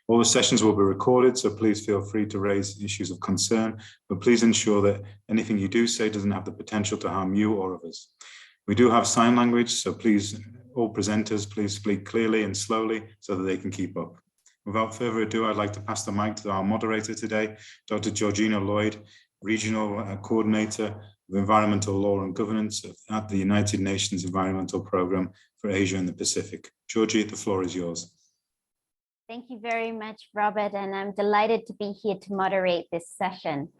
All the sessions will be recorded, so please feel free to raise issues of concern, but please ensure that anything you do say doesn't have the potential to harm you or others. We do have sign language, so please, all presenters, please speak clearly and slowly so that they can keep up. Without further ado, I'd like to pass the mic to our moderator today, Dr. Georgina Lloyd, Regional Coordinator of Environmental Law and Governance at the United Nations Environmental Programme for Asia and the Pacific. Georgie, the floor is yours. Thank you very much, Robert, and I'm delighted to be here to moderate this session.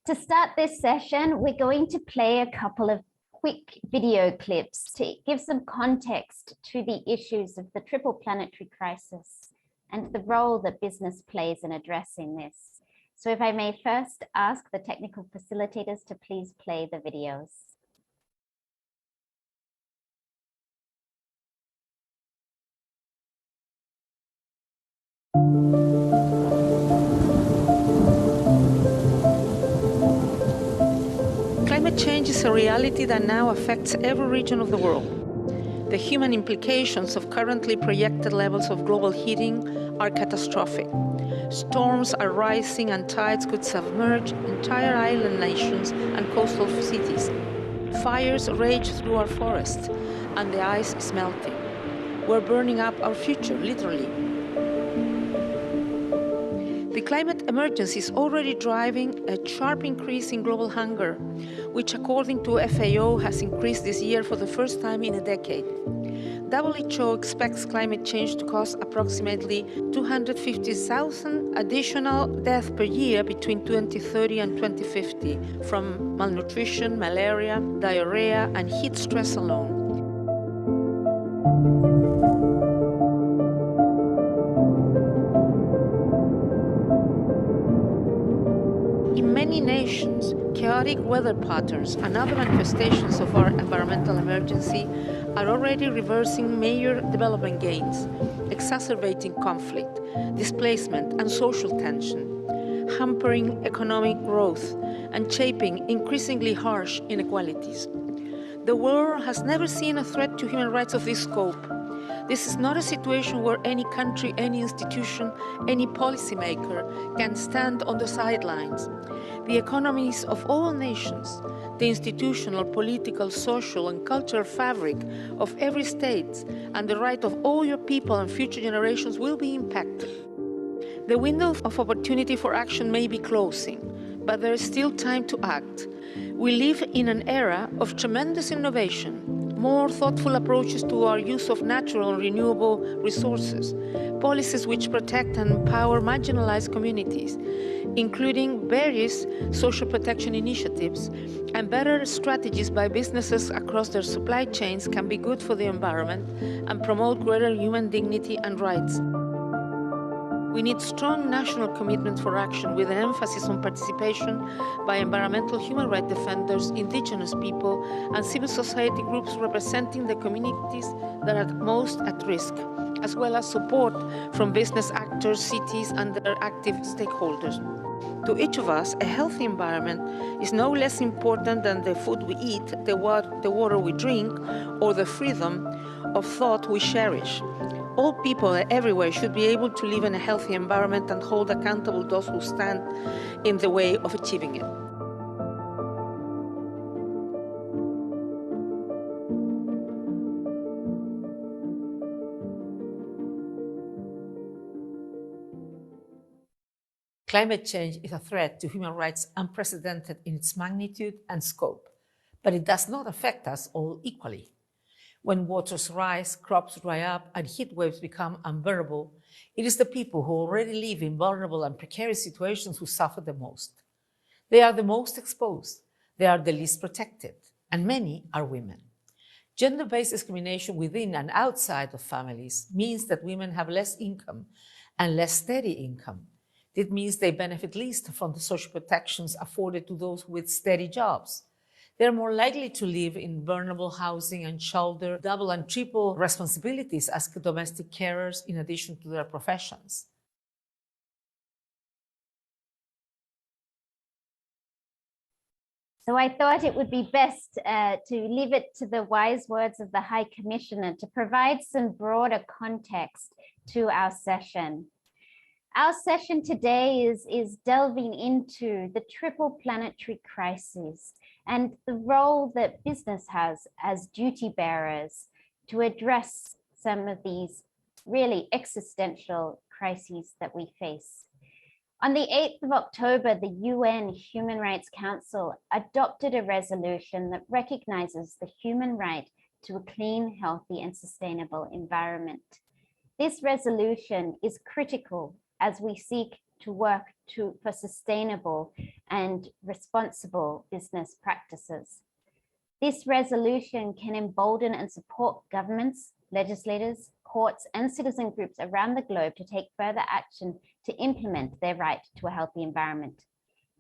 To start this session, we're going to play a couple of quick video clips to give some context to the issues of the triple planetary crisis and the role that business plays in addressing this. So if I may first ask the technical facilitators to please play the videos. Climate change is a reality that now affects every region of the world. The human implications of currently projected levels of global heating are catastrophic. Storms are rising and tides could submerge entire island nations and coastal cities. Fires rage through our forests and the ice is melting. We're burning up our future, literally. The climate emergency is already driving a sharp increase in global hunger, which according to FAO has increased this year for the first time in a decade. WHO expects climate change to cause approximately 250,000 additional deaths per year between 2030 and 2050 from malnutrition, malaria, diarrhea, and heat stress alone. In many nations, chaotic weather patterns and other manifestations of our environmental emergency are already reversing major development gains, exacerbating conflict, displacement, and social tension, hampering economic growth, and shaping increasingly harsh inequalities. The world has never seen a threat to human rights of this scope. This is not a situation where any country, any institution, any policymaker can stand on the sidelines. The economies of all nations, the institutional, political, social, and cultural fabric of every state, and the right of all your people and future generations will be impacted. The window of opportunity for action may be closing, but there is still time to act. We live in an era of tremendous innovation, more thoughtful approaches to our use of natural and renewable resources, policies which protect and empower marginalized communities, including various social protection initiatives, and better strategies by businesses across their supply chains can be good for the environment and promote greater human dignity and rights. We need strong national commitment for action with an emphasis on participation by environmental human rights defenders, indigenous people, and civil society groups representing the communities that are most at risk, as well as support from business actors, cities, and their active stakeholders. To each of us, a healthy environment is no less important than the food we eat, the water we drink, or the freedom of thought we cherish. All people everywhere should be able to live in a healthy environment and hold accountable those who stand in the way of achieving it. Climate change is a threat to human rights unprecedented in its magnitude and scope, but it does not affect us all equally. When waters rise, crops dry up, and heat waves become unbearable, it is the people who already live in vulnerable and precarious situations who suffer the most. They are the most exposed, they are the least protected, and many are women. Gender-based discrimination within and outside of families means that women have less income and less steady income. It means they benefit least from the social protections afforded to those with steady jobs. They are more likely to live in vulnerable housing and shoulder double and triple responsibilities as domestic carers in addition to their professions. So I thought it would be best to leave it to the wise words of the High Commissioner to provide some broader context to our session. Our session today is delving into the triple planetary crises and the role that business has as duty bearers to address some of these really existential crises that we face. On the 8th of October, the UN Human Rights Council adopted a resolution that recognizes the human right to a clean, healthy, and sustainable environment. This resolution is critical as we seek to work for sustainable and responsible business practices. This resolution can embolden and support governments, legislators, courts, and citizen groups around the globe to take further action to implement their right to a healthy environment.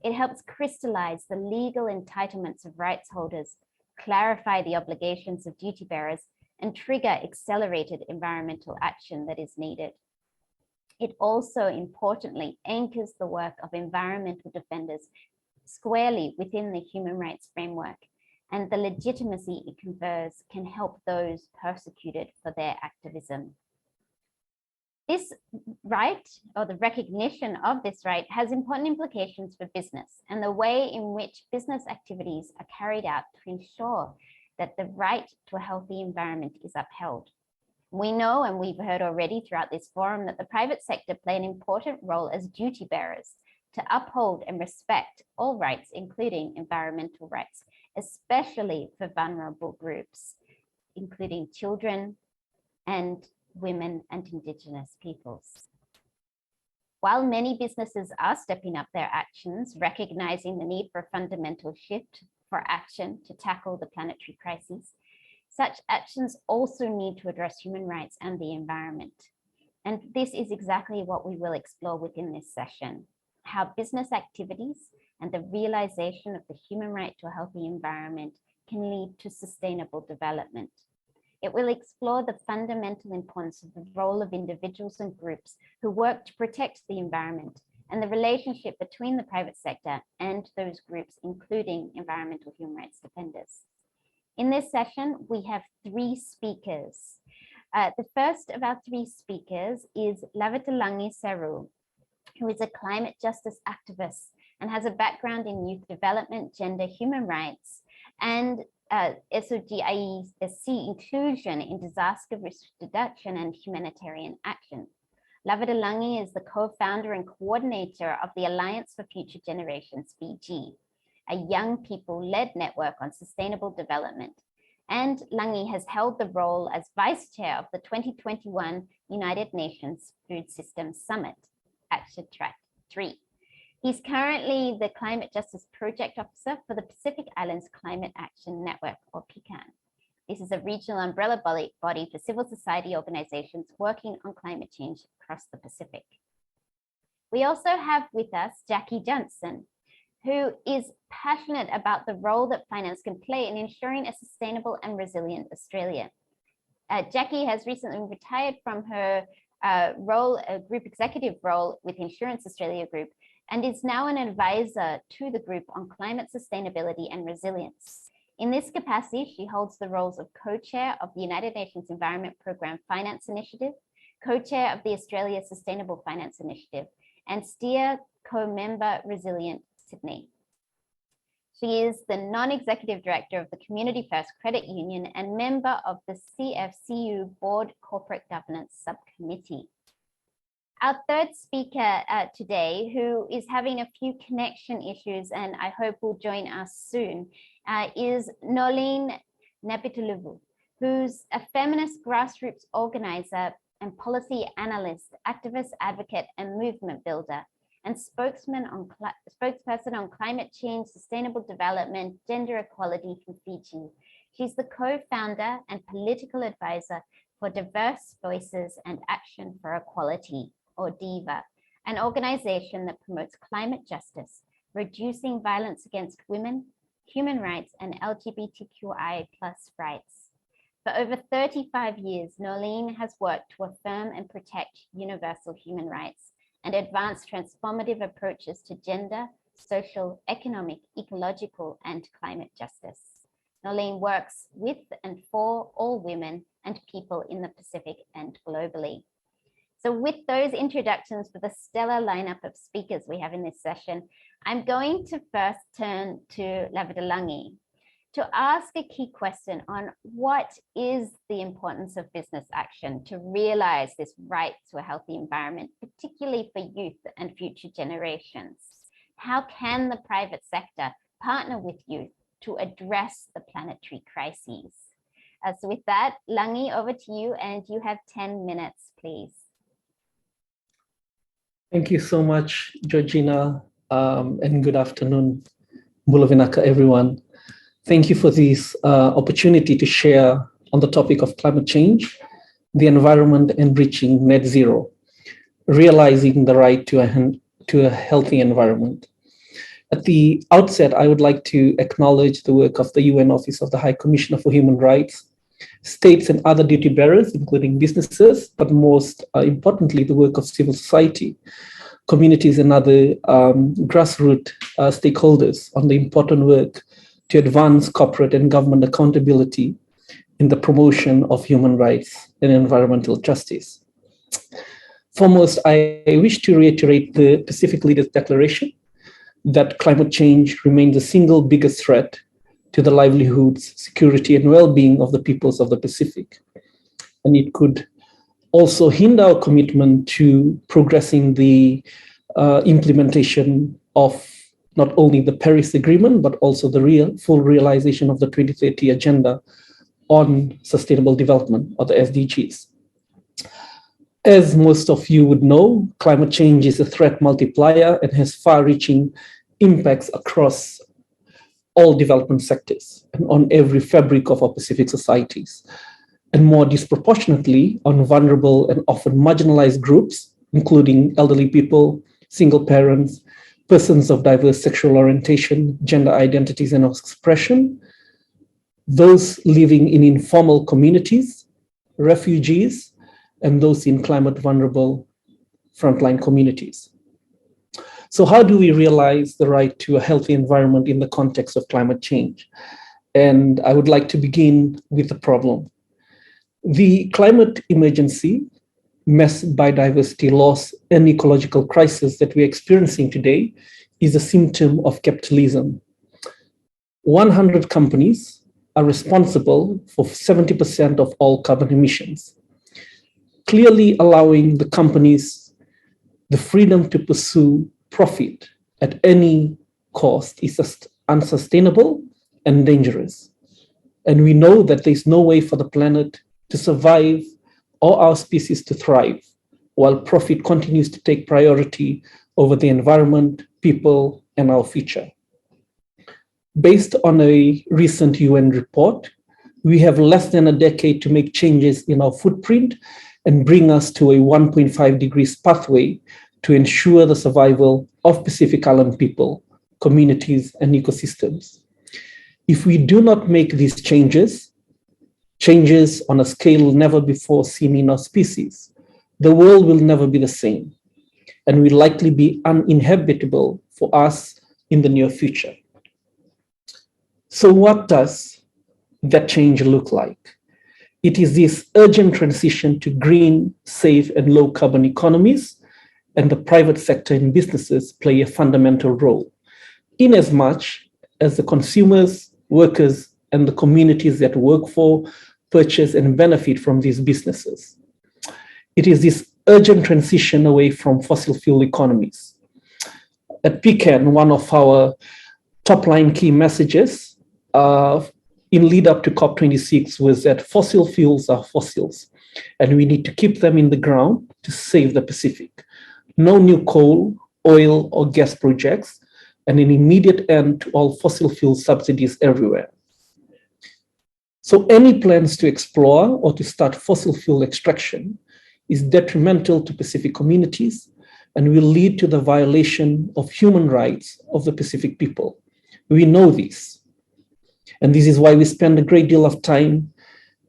It helps crystallize the legal entitlements of rights holders, clarify the obligations of duty bearers, and trigger accelerated environmental action that is needed. It also importantly anchors the work of environmental defenders squarely within the human rights framework, and the legitimacy it confers can help those persecuted for their activism. This right, or the recognition of this right, has important implications for business and the way in which business activities are carried out to ensure that the right to a healthy environment is upheld. We know, and we've heard already throughout this forum, that the private sector play an important role as duty bearers to uphold and respect all rights, including environmental rights, especially for vulnerable groups, including children and women and Indigenous peoples. While many businesses are stepping up their actions, recognizing the need for a fundamental shift for action to tackle the planetary crises, such actions also need to address human rights and the environment. And this is exactly what we will explore within this session: how business activities and the realization of the human right to a healthy environment can lead to sustainable development. It will explore the fundamental importance of the role of individuals and groups who work to protect the environment and the relationship between the private sector and those groups, including environmental human rights defenders. In this session, we have 3 speakers. The first of our 3 speakers is Lavetanalagi Seru, who is a climate justice activist and has a background in youth development, gender, human rights, and SOGIC inclusion in disaster risk reduction and humanitarian action. Lavetanalagi is the co-founder and coordinator of the Alliance for Future Generations, Fiji, a young people-led network on sustainable development. And Langi has held the role as vice chair of the 2021 United Nations Food Systems Summit, OHCHR 3. He's currently the Climate Justice Project Officer for the Pacific Islands Climate Action Network, or PICAN. This is a regional umbrella body for civil society organizations working on climate change across the Pacific. We also have with us Jacki Johnson, who is passionate about the role that finance can play in ensuring a sustainable and resilient Australia. Jacki has recently retired from her group executive role with Insurance Australia Group, and is now an advisor to the group on climate sustainability and resilience. In this capacity, she holds the roles of co-chair of the United Nations Environment Programme Finance Initiative, co-chair of the Australia Sustainable Finance Initiative, and STEER co-member Resilient Sydney. She is the non-executive director of the Community First Credit Union and member of the CFCU Board Corporate Governance Subcommittee. Our third speaker today, who is having a few connection issues and I hope will join us soon, is Noeline Nepituluvu, who's a feminist grassroots organizer and policy analyst, activist, advocate, and movement builder, and spokesperson on climate change, sustainable development, gender equality from Fiji. She's the co-founder and political advisor for Diverse Voices and Action for Equality, or DIVA, an organization that promotes climate justice, reducing violence against women, human rights, and LGBTQI+ rights. For over 35 years, Noeline has worked to affirm and protect universal human rights and advance transformative approaches to gender, social, economic, ecological, and climate justice. Noeline works with and for all women and people in the Pacific and globally. So with those introductions for the stellar lineup of speakers we have in this session, I'm going to first turn to Lavetanalagi to ask a key question on what is the importance of business action to realize this right to a healthy environment, particularly for youth and future generations. How can the private sector partner with youth to address the planetary crises? So with that, Langi, over to you, and you have 10 minutes, please. Thank you so much, Georgina, and good afternoon, Mulavinaka, everyone. Thank you for this opportunity to share on the topic of climate change, the environment, and reaching net zero, realizing the right to a healthy environment. At the outset, I would like to acknowledge the work of the UN Office of the High Commissioner for Human Rights, states and other duty bearers, including businesses, but most importantly, the work of civil society, communities and other grassroots stakeholders on the important work to advance corporate and government accountability in the promotion of human rights and environmental justice. Foremost, I wish to reiterate the Pacific Leaders Declaration that climate change remains the single biggest threat to the livelihoods, security, and well-being of the peoples of the Pacific. And it could also hinder our commitment to progressing the implementation of not only the Paris Agreement, but also the full realization of the 2030 Agenda on Sustainable Development, or the SDGs. As most of you would know, climate change is a threat multiplier and has far-reaching impacts across all development sectors and on every fabric of our Pacific societies, and more disproportionately on vulnerable and often marginalized groups, including elderly people, single parents, persons of diverse sexual orientation, gender identities and expression, those living in informal communities, refugees, and those in climate vulnerable frontline communities. So how do we realize the right to a healthy environment in the context of climate change? And I would like to begin with the problem. The climate emergency, mass biodiversity loss, and ecological crisis that we're experiencing today is a symptom of capitalism. 100 companies are responsible for 70% of all carbon emissions, clearly allowing the companies the freedom to pursue profit at any cost is unsustainable and dangerous. And we know that there's no way for the planet to survive or our species to thrive while profit continues to take priority over the environment, people, and our future. Based on a recent UN report, we have less than a decade to make changes in our footprint and bring us to a 1.5 degrees pathway to ensure the survival of Pacific Island people, communities, and ecosystems. If we do not make these changes on a scale never before seen in our species, the world will never be the same and will likely be uninhabitable for us in the near future. So what does that change look like? It is this urgent transition to green, safe, and low carbon economies, and the private sector and businesses play a fundamental role, inasmuch as the consumers, workers, and the communities that work for, purchase, and benefit from these businesses. It is this urgent transition away from fossil fuel economies. At PCAN, one of our top line key messages in lead up to COP26 was that fossil fuels are fossils, and we need to keep them in the ground to save the Pacific. No new coal, oil, or gas projects, and an immediate end to all fossil fuel subsidies everywhere. So any plans to explore or to start fossil fuel extraction is detrimental to Pacific communities and will lead to the violation of human rights of the Pacific people. We know this. And this is why we spend a great deal of time,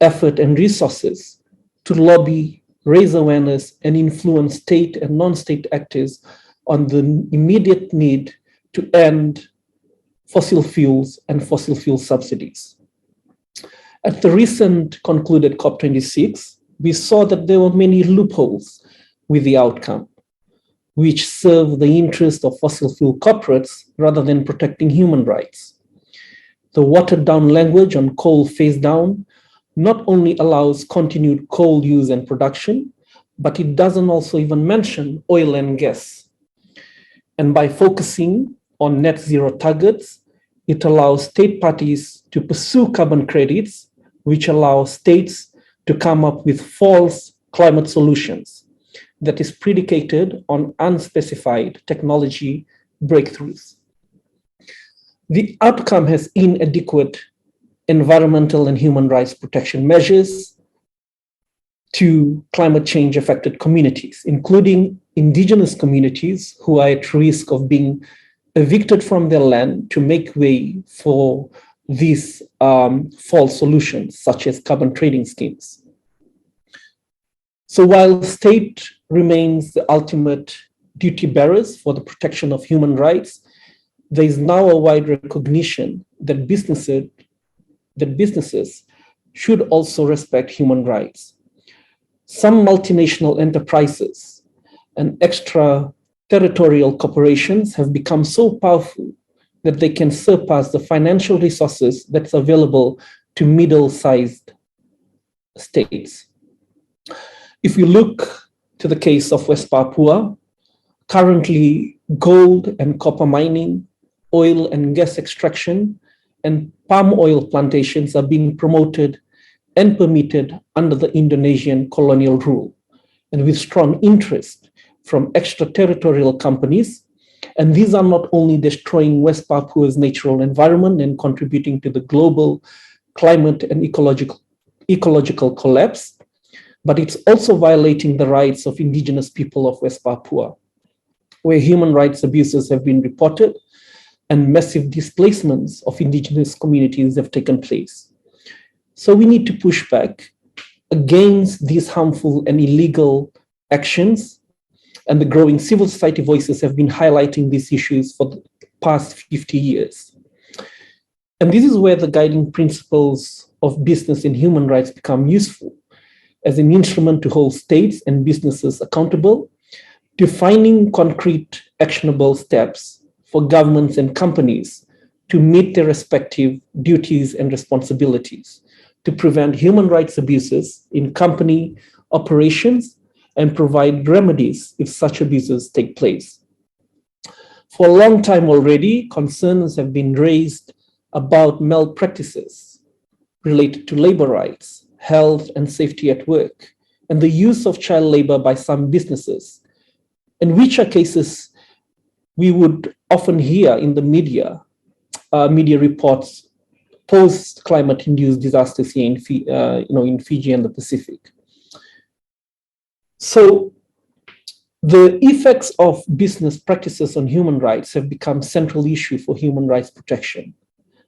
effort, and resources to lobby, raise awareness, and influence state and non-state actors on the immediate need to end fossil fuels and fossil fuel subsidies. At the recent concluded COP26, we saw that there were many loopholes with the outcome, which serve the interest of fossil fuel corporates rather than protecting human rights. The watered down language on coal phase down not only allows continued coal use and production, but it doesn't also even mention oil and gas. And by focusing on net zero targets, it allows state parties to pursue carbon credits, which allow states to come up with false climate solutions that is predicated on unspecified technology breakthroughs. The outcome has inadequate environmental and human rights protection measures to climate change affected communities, including indigenous communities who are at risk of being evicted from their land to make way for these false solutions, such as carbon trading schemes. So while state remains the ultimate duty bearers for the protection of human rights, there is now a wide recognition that businesses should also respect human rights. Some multinational enterprises and extraterritorial corporations have become so powerful that they can surpass the financial resources that's available to middle-sized states. If we look to the case of West Papua, currently gold and copper mining, oil and gas extraction, and palm oil plantations are being promoted and permitted under the Indonesian colonial rule, and with strong interest from extraterritorial companies. And these are not only destroying West Papua's natural environment and contributing to the global climate and ecological collapse, but it's also violating the rights of indigenous people of West Papua, where human rights abuses have been reported and massive displacements of indigenous communities have taken place. So we need to push back against these harmful and illegal actions, and the growing civil society voices have been highlighting these issues for the past 50 years. And this is where the guiding principles of business and human rights become useful as an instrument to hold states and businesses accountable, defining concrete actionable steps for governments and companies to meet their respective duties and responsibilities, to prevent human rights abuses in company operations and provide remedies if such abuses take place. For a long time already, concerns have been raised about malpractices related to labor rights, health and safety at work, and the use of child labor by some businesses, in which are cases we would often hear in the media reports post-climate-induced disasters here in Fiji and the Pacific. So the effects of business practices on human rights have become a central issue for human rights protection.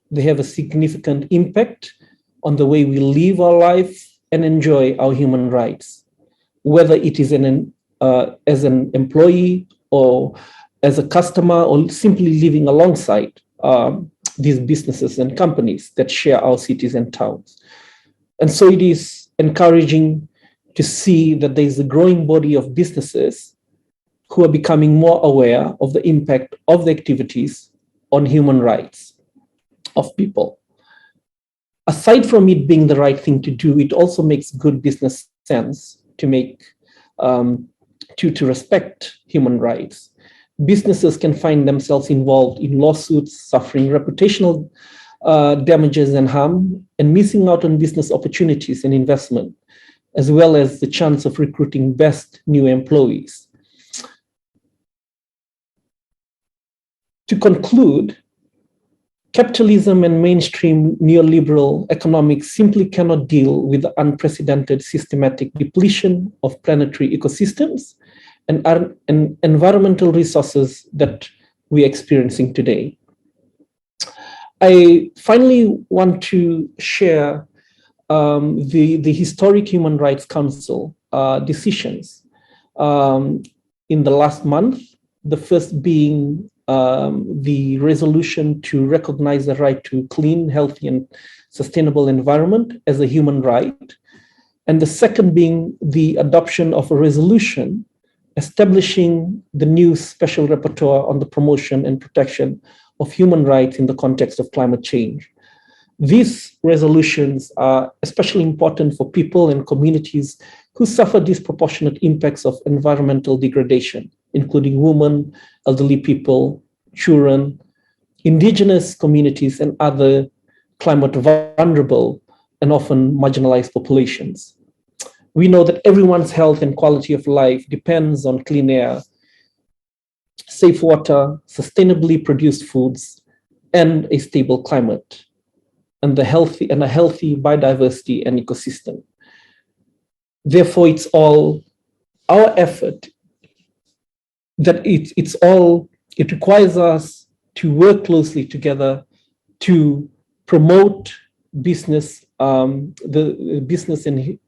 They have a significant impact on the way we live our life and enjoy our human rights, whether it is as an employee or as a customer or simply living alongside these businesses and companies that share our cities and towns. And so it is encouraging to see that there is a growing body of businesses who are becoming more aware of the impact of the activities on human rights of people. Aside from it being the right thing to do, it also makes good business sense to respect human rights. Businesses can find themselves involved in lawsuits, suffering reputational damages and harm, and missing out on business opportunities and investment, as well as the chance of recruiting best new employees. To conclude, capitalism and mainstream neoliberal economics simply cannot deal with the unprecedented systematic depletion of planetary ecosystems and environmental resources that we're experiencing today. I finally want to share the Historic Human Rights Council decisions in the last month, the first being the resolution to recognize the right to clean, healthy, and sustainable environment as a human right, and the second being the adoption of a resolution establishing the new special rapporteur on the promotion and protection of human rights in the context of climate change. These resolutions are especially important for people and communities who suffer disproportionate impacts of environmental degradation, including women, elderly people, children, indigenous communities, and other climate vulnerable and often marginalized populations. We know that everyone's health and quality of life depends on clean air, safe water, sustainably produced foods, and a stable climate, and a healthy biodiversity and ecosystem. Therefore, it's all our effort that it requires us to work closely together to promote business, the business and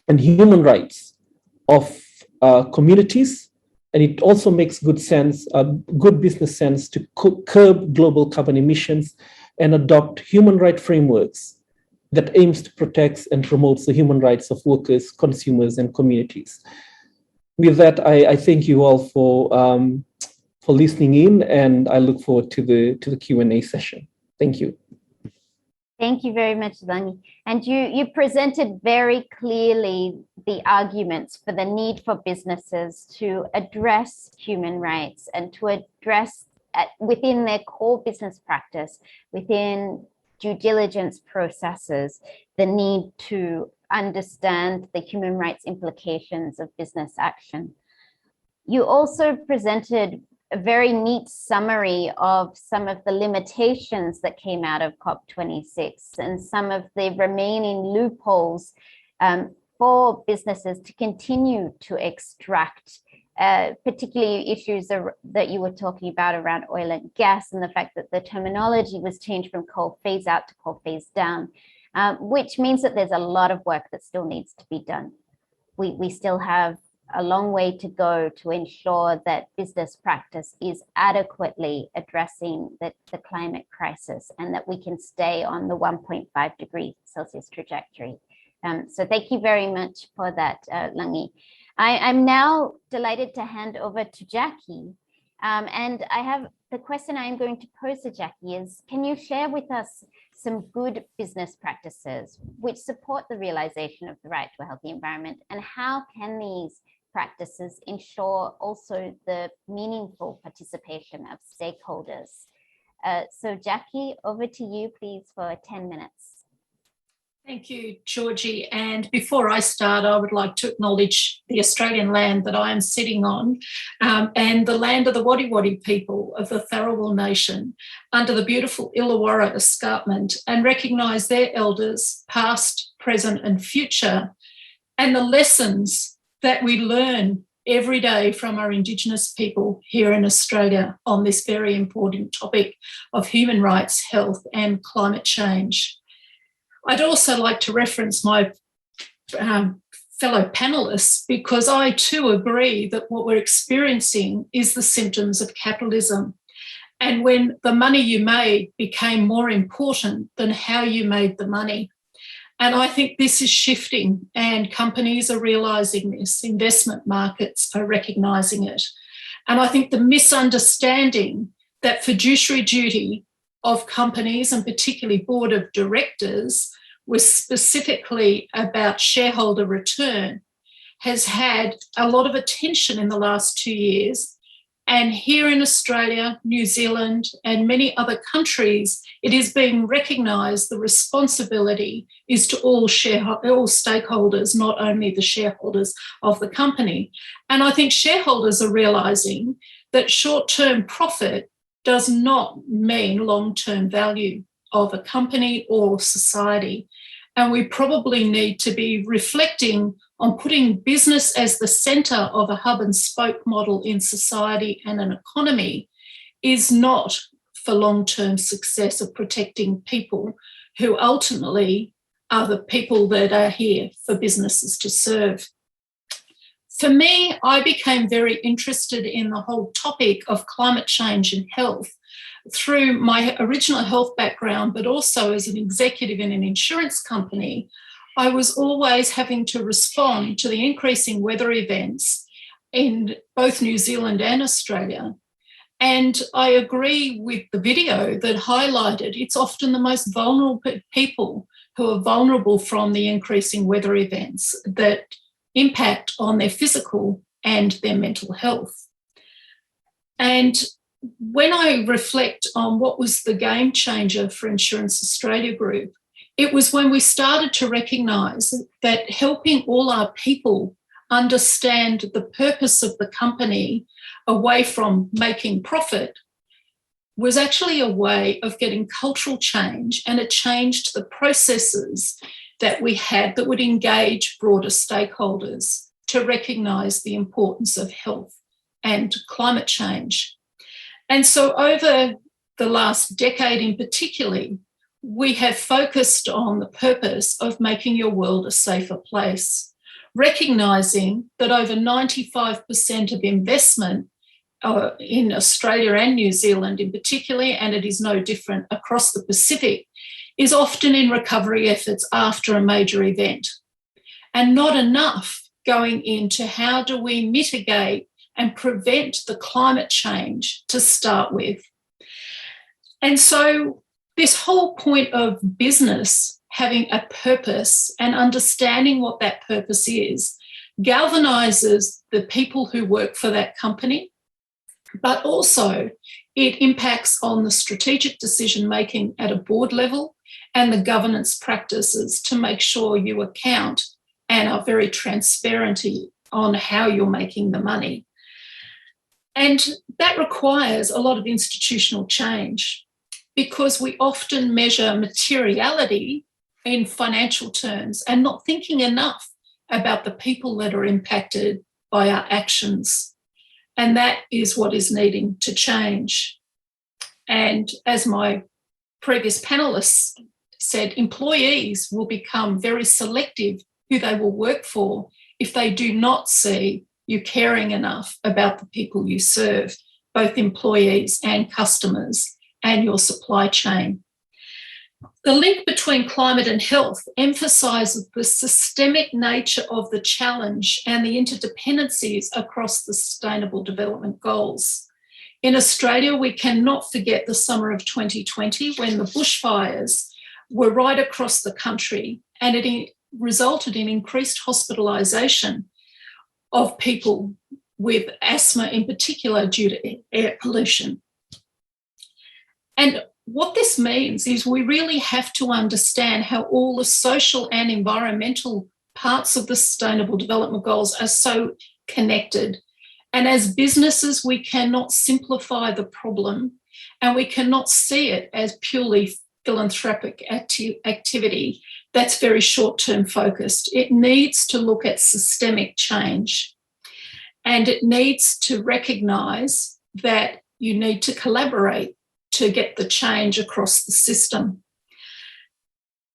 human rights of communities. And it also makes good business sense to curb global carbon emissions and adopt human rights frameworks that aims to protect and promote the human rights of workers, consumers, and communities. With that, I thank you all for listening in, and I look forward to the Q&A session. Thank you. Thank you very much, Langi. And you presented very clearly the arguments for the need for businesses to address human rights and to address within their core business practice, within due diligence processes, the need to understand the human rights implications of business action. You also presented a very neat summary of some of the limitations that came out of COP26 and some of the remaining loopholes for businesses to continue to extract, particularly issues that you were talking about around oil and gas, and the fact that the terminology was changed from coal phase out to coal phase down, which means that there's a lot of work that still needs to be done. We still have a long way to go to ensure that business practice is adequately addressing the climate crisis and that we can stay on the 1.5 degree Celsius trajectory. So thank you very much for that, Langi. I'm now delighted to hand over to Jacki. And I have the question I am going to pose to Jacki is, can you share with us some good business practices which support the realization of the right to a healthy environment, and how can these practices ensure also the meaningful participation of stakeholders? So Jacki, over to you, please, for 10 minutes. Thank you, Georgie. And before I start, I would like to acknowledge the Australian land that I am sitting on and the land of the Wadi Wadi people of the Tharawal Nation under the beautiful Illawarra escarpment, and recognise their elders, past, present and future, and the lessons that we learn every day from our Indigenous people here in Australia on this very important topic of human rights, health and climate change. I'd also like to reference my fellow panellists, because I too agree that what we're experiencing is the symptoms of capitalism. And when the money you made became more important than how you made the money. And I think this is shifting, and companies are realising this, investment markets are recognising it. And I think the misunderstanding that fiduciary duty of companies, and particularly board of directors, was specifically about shareholder return, has had a lot of attention in the last 2 years. And here in Australia, New Zealand and many other countries, it is being recognised the responsibility is to all stakeholders, not only the shareholders of the company. And I think shareholders are realising that short-term profit does not mean long-term value of a company or society. And we probably need to be reflecting on putting business as the centre of a hub and spoke model in society and an economy is not for long-term success of protecting people who ultimately are the people that are here for businesses to serve. For me, I became very interested in the whole topic of climate change and health through my original health background, but also as an executive in an insurance company. I was always having to respond to the increasing weather events in both New Zealand and Australia. And I agree with the video that highlighted it's often the most vulnerable people who are vulnerable from the increasing weather events that impact on their physical and their mental health. And when I reflect on what was the game changer for Insurance Australia Group, it was when we started to recognise that helping all our people understand the purpose of the company away from making profit was actually a way of getting cultural change, and it changed the processes that we had that would engage broader stakeholders to recognise the importance of health and climate change. And so over the last decade in particular, we have focused on the purpose of making your world a safer place, recognising that over 95% of investment in Australia and New Zealand in particular, and it is no different across the Pacific, is often in recovery efforts after a major event, and not enough going into how do we mitigate and prevent the climate change to start with. And so this whole point of business having a purpose and understanding what that purpose is galvanises the people who work for that company, but also it impacts on the strategic decision making at a board level and the governance practices to make sure you account and are very transparent on how you're making the money. And that requires a lot of institutional change, because we often measure materiality in financial terms and not thinking enough about the people that are impacted by our actions. And that is what is needing to change. And as my previous panellists said, employees will become very selective who they will work for if they do not see you caring enough about the people you serve, both employees and customers, and your supply chain. The link between climate and health emphasises the systemic nature of the challenge and the interdependencies across the Sustainable Development Goals. In Australia, we cannot forget the summer of 2020 when the bushfires were right across the country, and it resulted in increased hospitalisation of people with asthma in particular due to air pollution. And what this means is we really have to understand how all the social and environmental parts of the Sustainable Development Goals are so connected. And as businesses, we cannot simplify the problem, and we cannot see it as purely philanthropic activity that's very short-term focused. It needs to look at systemic change, and it needs to recognise that you need to collaborate to get the change across the system.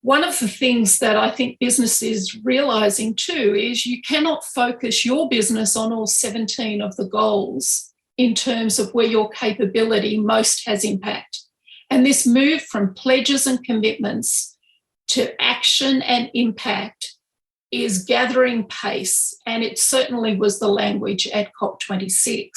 One of the things that I think business is realising too is you cannot focus your business on all 17 of the goals in terms of where your capability most has impact. And this move from pledges and commitments to action and impact is gathering pace, and it certainly was the language at COP26.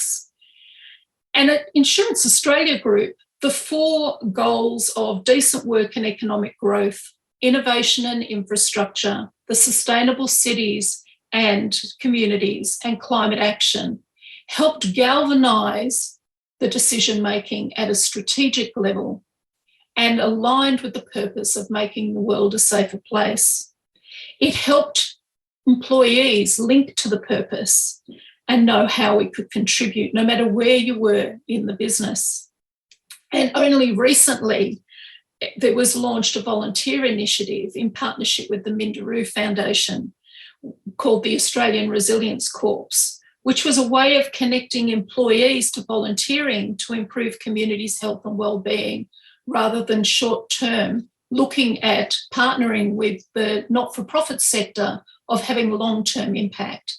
And at Insurance Australia Group, the 4 goals of decent work and economic growth, innovation and infrastructure, the sustainable cities and communities, and climate action helped galvanise the decision-making at a strategic level and aligned with the purpose of making the world a safer place. It helped employees link to the purpose and know how we could contribute, no matter where you were in the business. And only recently, there was launched a volunteer initiative in partnership with the Minderoo Foundation called the Australian Resilience Corps, which was a way of connecting employees to volunteering to improve communities' health and wellbeing, rather than short-term, looking at partnering with the not-for-profit sector of having long-term impact.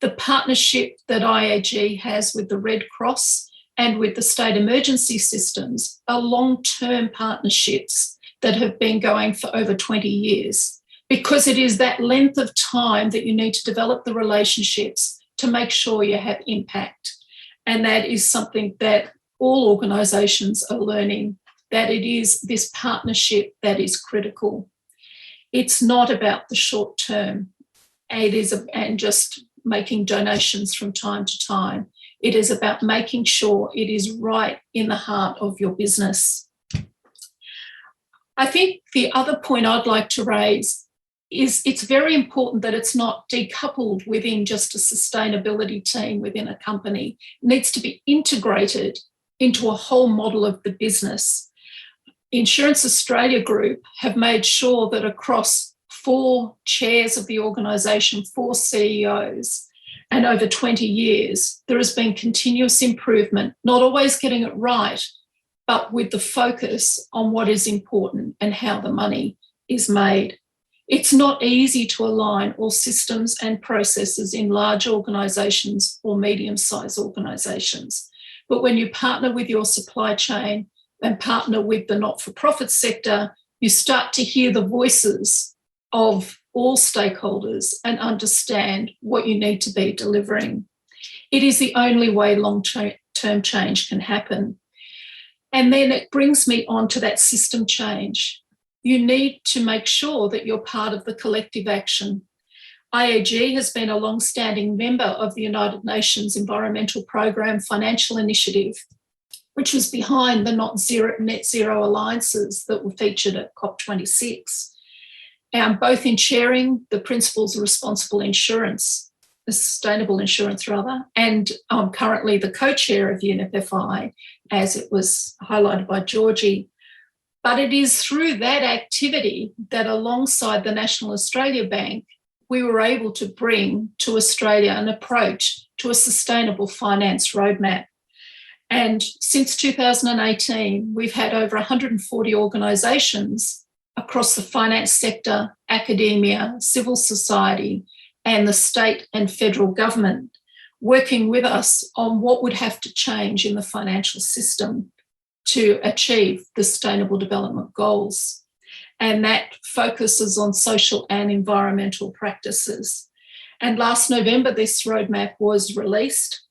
The partnership that IAG has with the Red Cross and with the state emergency systems are long-term partnerships that have been going for over 20 years. because it is that length of time that you need to develop the relationships to make sure you have impact. And that is something that all organisations are learning, that it is this partnership that is critical. It's not about the short term. And just making donations from time to time. It is about making sure it is right in the heart of your business. I think the other point I'd like to raise is it's very important that it's not decoupled within just a sustainability team within a company. It needs to be integrated into a whole model of the business. Insurance Australia Group have made sure that across 4 chairs of the organisation, 4 CEOs, and over 20 years, there has been continuous improvement, not always getting it right, but with the focus on what is important and how the money is made. It's not easy to align all systems and processes in large organisations or medium-sized organisations. But when you partner with your supply chain and partner with the not-for-profit sector, you start to hear the voices of all stakeholders and understand what you need to be delivering. It is the only way long-term change can happen. And then it brings me on to that system change. You need to make sure that you're part of the collective action. IAG has been a long-standing member of the United Nations Environmental Programme Financial Initiative, which was behind the net zero alliances that were featured at COP26, both in sharing the principles of responsible insurance, sustainable insurance rather, and I'm currently the co-chair of UNEP, as it was highlighted by Georgie. But it is through that activity that alongside the National Australia Bank, we were able to bring to Australia an approach to a sustainable finance roadmap. And since 2018, we've had over 140 organisations across the finance sector, academia, civil society, and the state and federal government working with us on what would have to change in the financial system to achieve the Sustainable Development Goals. And that focuses on social and environmental practices. And last November, this roadmap was released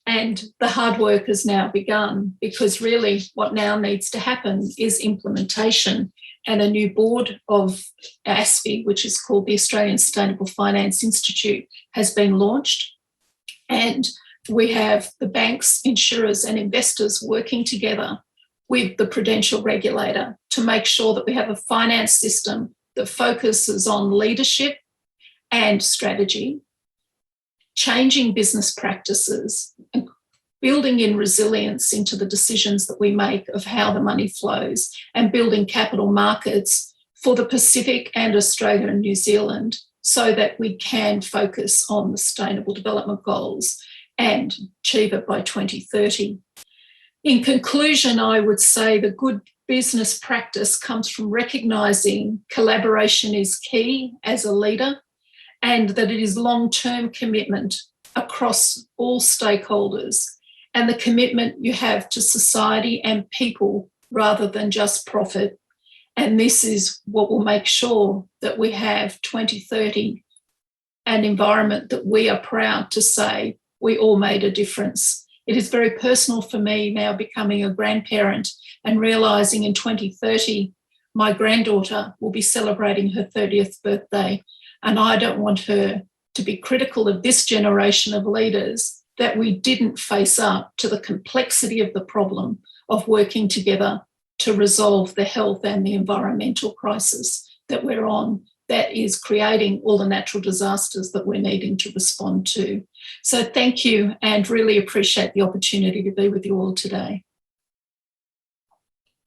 and the hard work has now begun, because really what now needs to happen is implementation, and a new board of ASFI, which is called the Australian Sustainable Finance Institute, has been launched. And we have the banks, insurers and investors working together with the prudential regulator to make sure that we have a finance system that focuses on leadership and strategy, changing business practices, and building in resilience into the decisions that we make of how the money flows, and building capital markets for the Pacific and Australia and New Zealand so that we can focus on the Sustainable Development Goals and achieve it by 2030. In conclusion, I would say the good business practice comes from recognising collaboration is key as a leader, and that it is long-term commitment across all stakeholders, and the commitment you have to society and people rather than just profit. And this is what will make sure that we have 2030 an environment that we are proud to say we all made a difference. It is very personal for me now, becoming a grandparent and realising in 2030 my granddaughter will be celebrating her 30th birthday, and I don't want her to be critical of this generation of leaders that we didn't face up to the complexity of the problem of working together to resolve the health and the environmental crisis that we're on, that is creating all the natural disasters that we're needing to respond to. So thank you, and really appreciate the opportunity to be with you all today.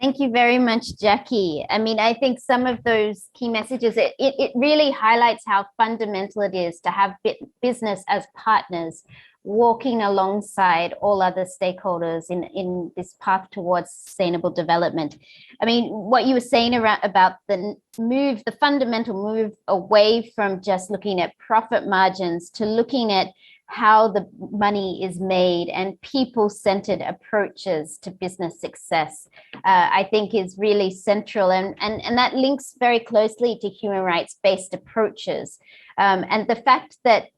Thank you very much, Jacki. I mean, I think some of those key messages, it really highlights how fundamental it is to have business as partners walking alongside all other stakeholders in this path towards sustainable development. I mean, what you were saying about the fundamental move away from just looking at profit margins to looking at how the money is made and people-centered approaches to business success, I think is really central. And that links very closely to human rights-based approaches. And the fact that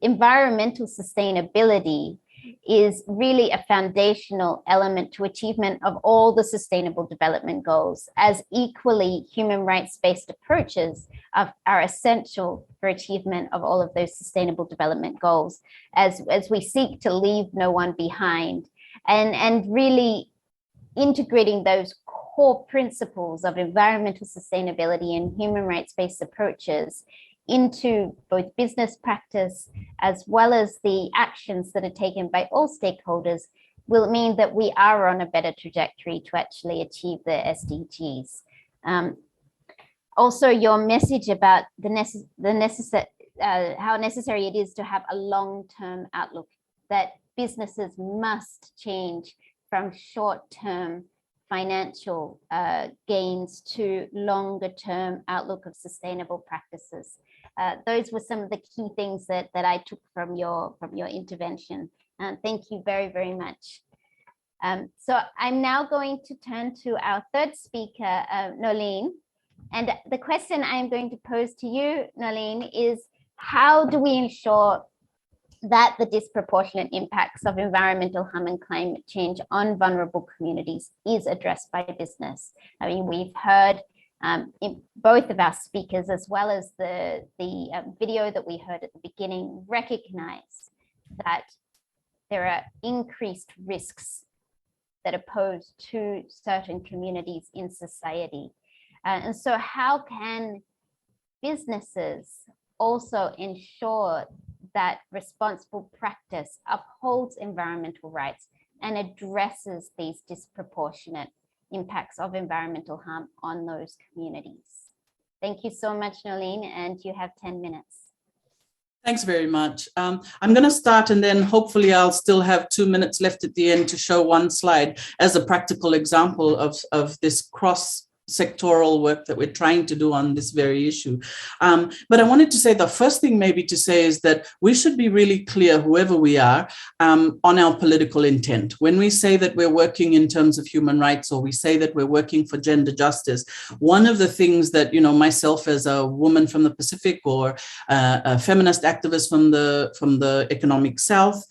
environmental sustainability is really a foundational element to achievement of all the sustainable development goals, as equally human rights-based approaches are essential for achievement of all of those sustainable development goals, as we seek to leave no one behind, and really integrating those core principles of environmental sustainability and human rights-based approaches into both business practice as well as the actions that are taken by all stakeholders will mean that we are on a better trajectory to actually achieve the SDGs. Also, your message about how necessary it is to have a long-term outlook, that businesses must change from short-term financial gains to longer-term outlook of sustainable practices. Those were some of the key things that I took from your intervention. Thank you very, very much. So I'm now going to turn to our third speaker, Nolene. And the question I'm going to pose to you, Nolene, is how do we ensure that the disproportionate impacts of environmental harm and climate change on vulnerable communities is addressed by business? I mean, we've heard in both of our speakers, as well as the video that we heard at the beginning, recognize that there are increased risks that are posed to certain communities in society. And so how can businesses also ensure that responsible practice upholds environmental rights and addresses these disproportionate impacts of environmental harm on those communities? Thank you so much, Nolene, and you have 10 minutes. Thanks very much. I'm going to start, and then hopefully I'll still have 2 minutes left at the end to show one slide as a practical example of this cross-sectoral work that we're trying to do on this very issue. But I wanted to say the first thing maybe to say is that we should be really clear, whoever we are, on our political intent. When we say that we're working in terms of human rights, or we say that we're working for gender justice, one of the things that, you know, myself as a woman from the Pacific, or a feminist activist from the economic South,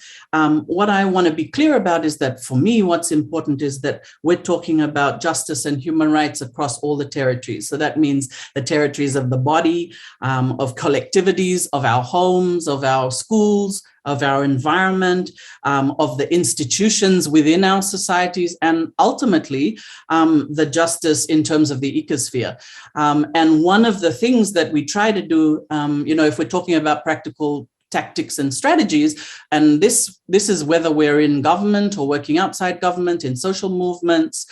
what I want to be clear about is that for me, what's important is that we're talking about justice and human rights across all the territories. So that means the territories of the body, of collectivities, of our homes, of our schools, of our environment, of the institutions within our societies, and ultimately the justice in terms of the ecosphere. And one of the things that we try to do, you know, if we're talking about practical tactics and strategies, and this is whether we're in government or working outside government, in social movements,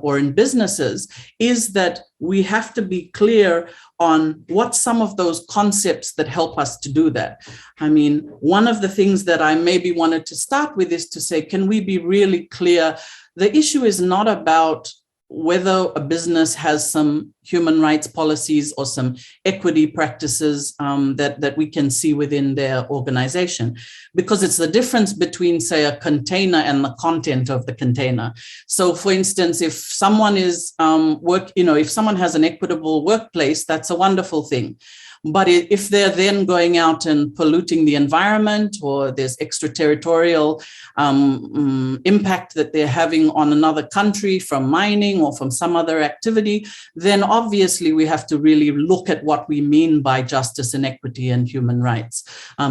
or in businesses, is that we have to be clear on what some of those concepts that help us to do that. I mean, one of the things that I maybe wanted to start with is to say, can we be really clear? The issue is not about whether a business has some human rights policies or some equity practices that we can see within their organization, because it's the difference between, say, a container and the content of the container. So, for instance, if someone is if someone has an equitable workplace, that's a wonderful thing. But if they're then going out and polluting the environment, or there's extraterritorial impact that they're having on another country from mining or from some other activity, then obviously we have to really look at what we mean by justice and equity and human rights,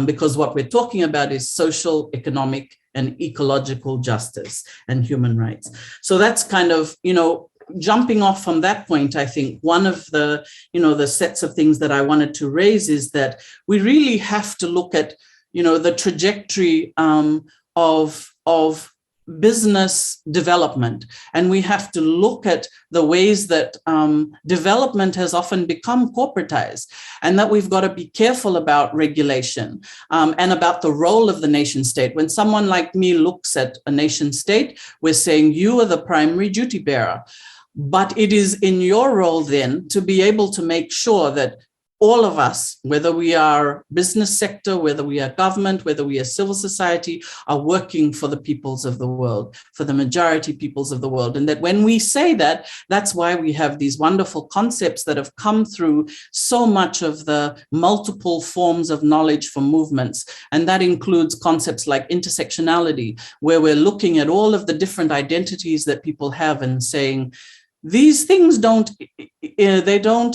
because what we're talking about is social, economic, and ecological justice and human rights. So that's kind of, you know, jumping off from that point, I think one of the, you know, the sets of things that I wanted to raise is that we really have to look at, you know, the trajectory of business development. And we have to look at the ways that development has often become corporatized, and that we've got to be careful about regulation and about the role of the nation state. When someone like me looks at a nation state, we're saying you are the primary duty bearer. But it is in your role then to be able to make sure that all of us, whether we are business sector, whether we are government, whether we are civil society, are working for the peoples of the world, for the majority peoples of the world. And that when we say that, that's why we have these wonderful concepts that have come through so much of the multiple forms of knowledge for movements. And that includes concepts like intersectionality, where we're looking at all of the different identities that people have and saying, these things don't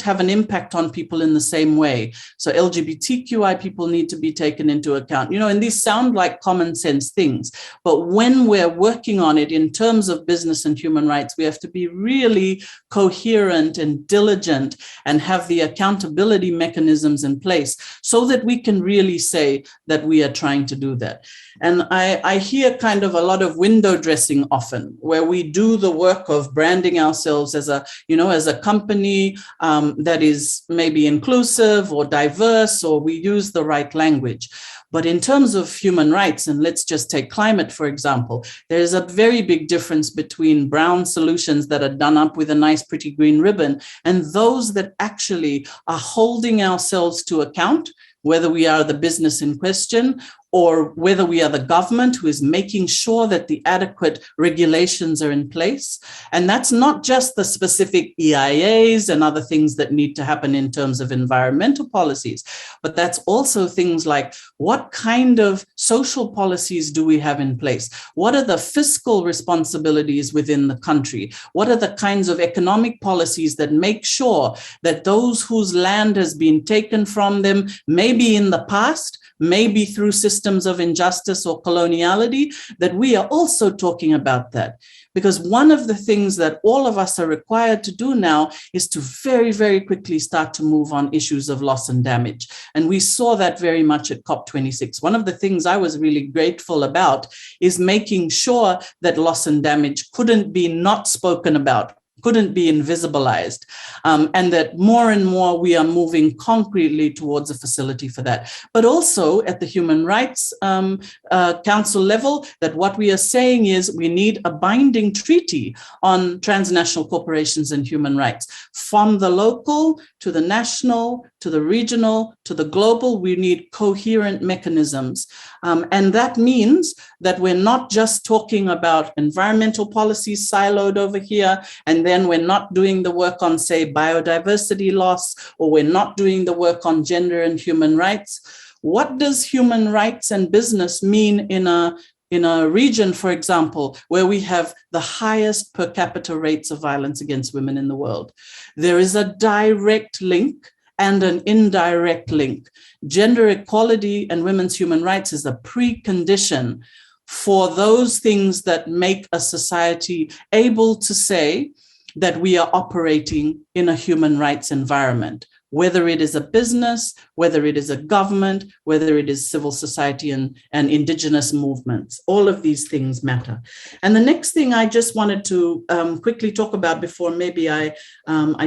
have an impact on people in the same way. So LGBTQI people need to be taken into account, and these sound like common sense things. But when we're working on it in terms of business and human rights, we have to be really coherent and diligent and have the accountability mechanisms in place so that we can really say that we are trying to do that. And I hear kind of a lot of window dressing often, where we do the work of branding ourselves as a company that is maybe inclusive or diverse, or we use the right language. But in terms of human rights, and let's just take climate, for example, there's a very big difference between brown solutions that are done up with a nice, pretty green ribbon and those that actually are holding ourselves to account, whether we are the business in question or whether we are the government who is making sure that the adequate regulations are in place. And that's not just the specific EIAs and other things that need to happen in terms of environmental policies, but that's also things like, what kind of social policies do we have in place? What are the fiscal responsibilities within the country? What are the kinds of economic policies that make sure that those whose land has been taken from them, maybe in the past, maybe through systems of injustice or coloniality, that we are also talking about that? Because one of the things that all of us are required to do now is to very, very quickly start to move on issues of loss and damage. And we saw that very much at COP26. One of the things I was really grateful about is making sure that loss and damage couldn't be not spoken about, couldn't be invisibilized, and that more and more we are moving concretely towards a facility for that. But also at the Human Rights Council level, that what we are saying is we need a binding treaty on transnational corporations and human rights. From the local to the national, to the regional, to the global, we need coherent mechanisms. And that means that we're not just talking about environmental policies siloed over here, and then we're not doing the work on, say, biodiversity loss, or we're not doing the work on gender and human rights. What does human rights and business mean in a region, for example, where we have the highest per capita rates of violence against women in the world? There is a direct link and an indirect link. Gender equality and women's human rights is a precondition for those things that make a society able to say that we are operating in a human rights environment, whether it is a business, whether it is a government, whether it is civil society and indigenous movements. All of these things matter. And the next thing I just wanted to quickly talk about before maybe I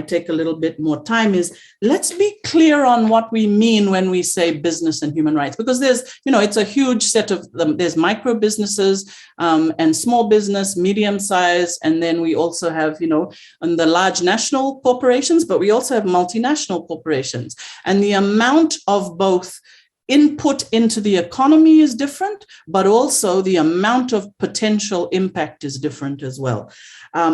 take a little bit more time is, let's be clear on what we mean when we say business and human rights, because there's, it's a huge set of them. There's micro businesses and small business, medium size, and then we also have, and the large national corporations, but we also have multinational corporations. And the amount of both input into the economy is different, but also the amount of potential impact is different as well.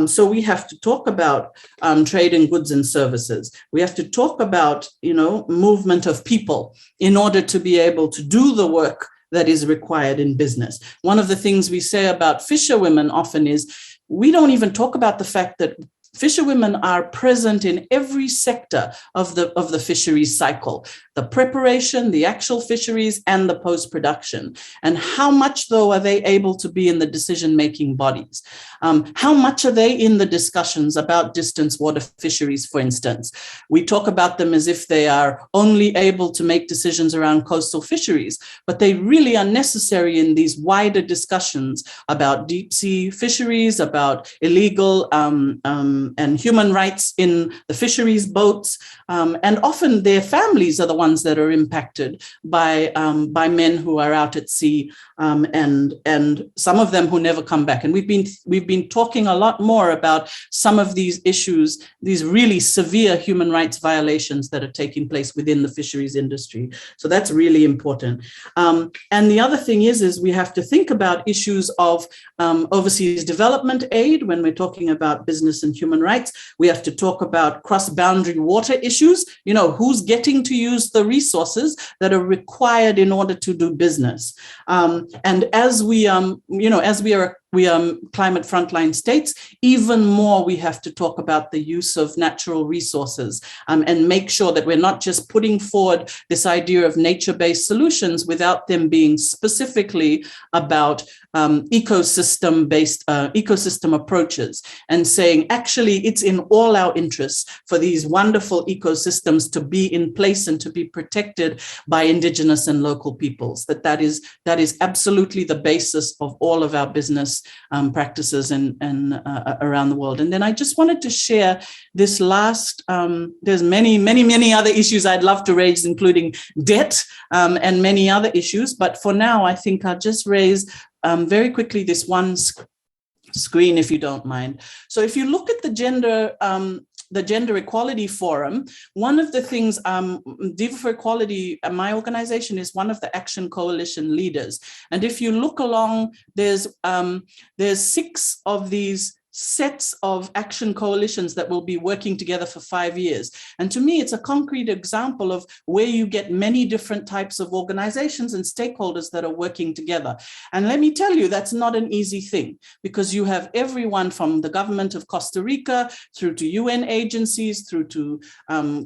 So we have to talk about trade in goods and services. We have to talk about, movement of people in order to be able to do the work that is required in business. One of the things we say about fisherwomen often is, we don't even talk about the fact that fisherwomen are present in every sector of the fisheries cycle, the preparation, the actual fisheries, and the post-production. And how much, though, are they able to be in the decision-making bodies? How much are they in the discussions about distance water fisheries, for instance? We talk about them as if they are only able to make decisions around coastal fisheries, but they really are necessary in these wider discussions about deep sea fisheries, about illegal and human rights in the fisheries boats. And often their families are the ones that are impacted by men who are out at sea, and some of them who never come back. And we've been talking a lot more about some of these issues, these really severe human rights violations that are taking place within the fisheries industry. So that's really important. And the other thing is we have to think about issues of overseas development aid when we're talking about business and human rights. We have to talk about cross-boundary water issues. You know, who's getting to use the resources that are required in order to do business. And as we are climate frontline states, even more we have to talk about the use of natural resources and make sure that we're not just putting forward this idea of nature-based solutions without them being specifically about ecosystem-based ecosystem approaches, and saying, actually, it's in all our interests for these wonderful ecosystems to be in place and to be protected by Indigenous and local peoples. That is absolutely the basis of all of our business practices and around the world. And then I just wanted to share this last, there's many other issues I'd love to raise, including debt and many other issues. But for now, I think I'll just raise very quickly this one screen, if you don't mind. So if you look at the Gender Equality Forum, one of the things, Diva for Equality, my organization is one of the Action Coalition leaders. And if you look along, there's 6 of these sets of action coalitions that will be working together for 5 years. And to me, it's a concrete example of where you get many different types of organizations and stakeholders that are working together. And let me tell you, that's not an easy thing, because you have everyone from the government of Costa Rica through to UN agencies, through to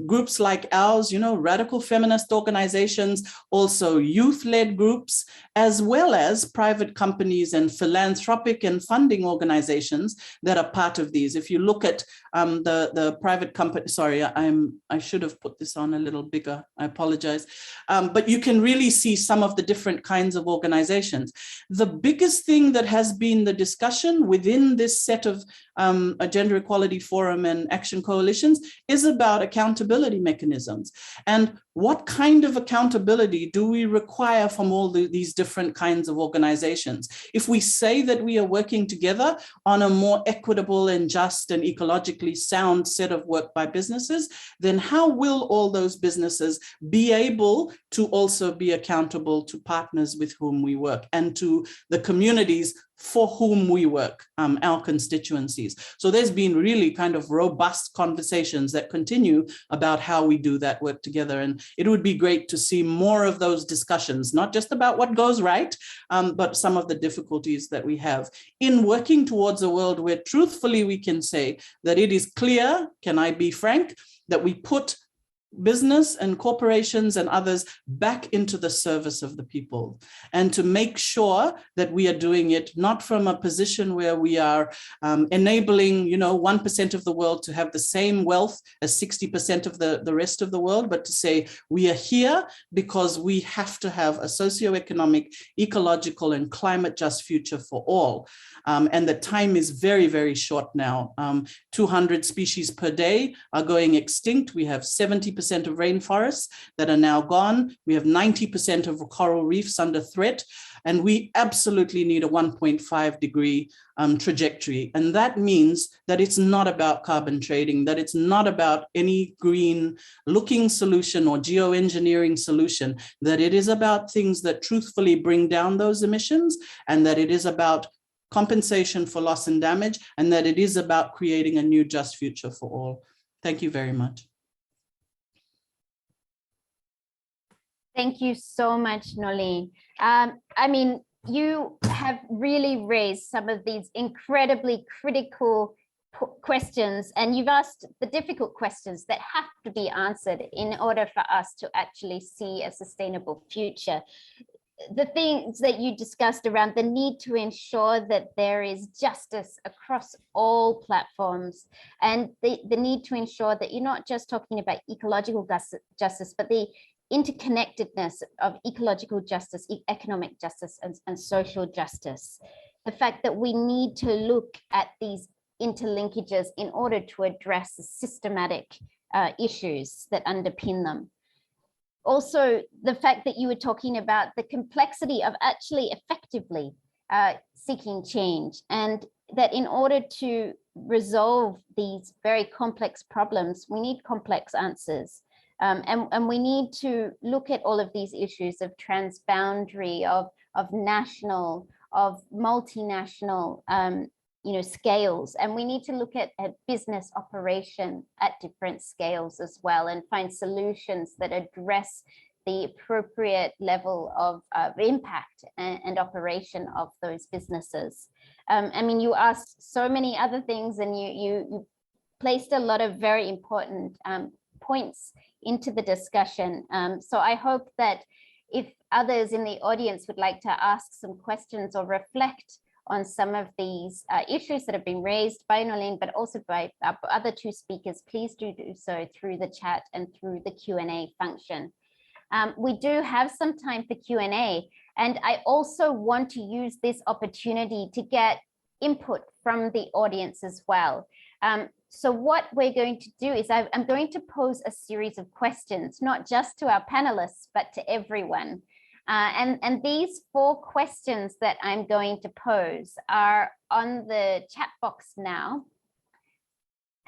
groups like ours, you know, radical feminist organizations, also youth-led groups, as well as private companies and philanthropic and funding organizations that are part of these. If you look at the private company, sorry, I should have put this on a little bigger, I apologize. But you can really see some of the different kinds of organizations. The biggest thing that has been the discussion within this set of a Gender Equality Forum and Action Coalitions is about accountability mechanisms. And what kind of accountability do we require from all these different kinds of organizations? If we say that we are working together on a more equitable and just and ecologically sound set of work by businesses, then how will all those businesses be able to also be accountable to partners with whom we work and to the communities for whom we work, our constituencies? So there's been really kind of robust conversations that continue about how we do that work together. And it would be great to see more of those discussions, not just about what goes right, but some of the difficulties that we have in working towards a world where truthfully we can say that it is clear, can I be frank, that we put business and corporations and others back into the service of the people, and to make sure that we are doing it not from a position where we are enabling, 1% of the world to have the same wealth as 60% of the rest of the world, but to say we are here because we have to have a socioeconomic, ecological, and climate just future for all. And the time is very, very short now. 200 species per day are going extinct. We have 70% of rainforests that are now gone. We have 90% of coral reefs under threat. And we absolutely need a 1.5 degree trajectory. And that means that it's not about carbon trading, that it's not about any green looking solution or geoengineering solution, that it is about things that truthfully bring down those emissions, and that it is about compensation for loss and damage, and that it is about creating a new just future for all. Thank you very much. Thank you so much, Nolene. You have really raised some of these incredibly critical questions, and you've asked the difficult questions that have to be answered in order for us to actually see a sustainable future. The things that you discussed around the need to ensure that there is justice across all platforms, and the need to ensure that you're not just talking about ecological justice, but the interconnectedness of ecological justice, economic justice, and social justice. The fact that we need to look at these interlinkages in order to address the systematic issues that underpin them. Also, the fact that you were talking about the complexity of actually effectively seeking change, and that in order to resolve these very complex problems, we need complex answers. And we need to look at all of these issues of transboundary, of national, of multinational scales. And we need to look at business operation at different scales as well, and find solutions that address the appropriate level of impact and operation of those businesses. I mean, you asked so many other things, and you placed a lot of very important points into the discussion. So I hope that if others in the audience would like to ask some questions or reflect on some of these issues that have been raised by Nolene, but also by our other two speakers, please do so through the chat and through the Q&A function. We do have some time for Q&A, and I also want to use this opportunity to get input from the audience as well. So what we're going to do is I'm going to pose a series of questions, not just to our panelists, but to everyone. And these 4 questions that I'm going to pose are on the chat box now.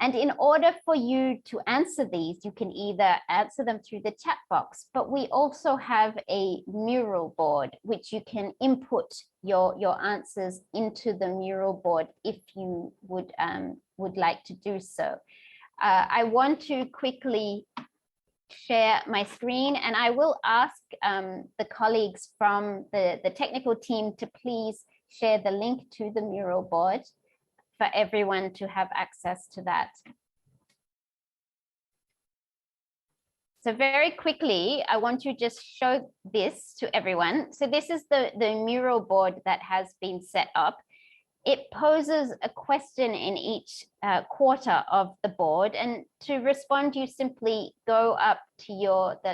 And in order for you to answer these, you can either answer them through the chat box, but we also have a mural board, which you can input your answers into the mural board if you would like to do so. I want to quickly share my screen, and I will ask the colleagues from the technical team to please share the link to the mural board for everyone to have access to that. So very quickly, I want to just show this to everyone. So this is the mural board that has been set up. It poses a question in each quarter of the board, and to respond, you simply go up to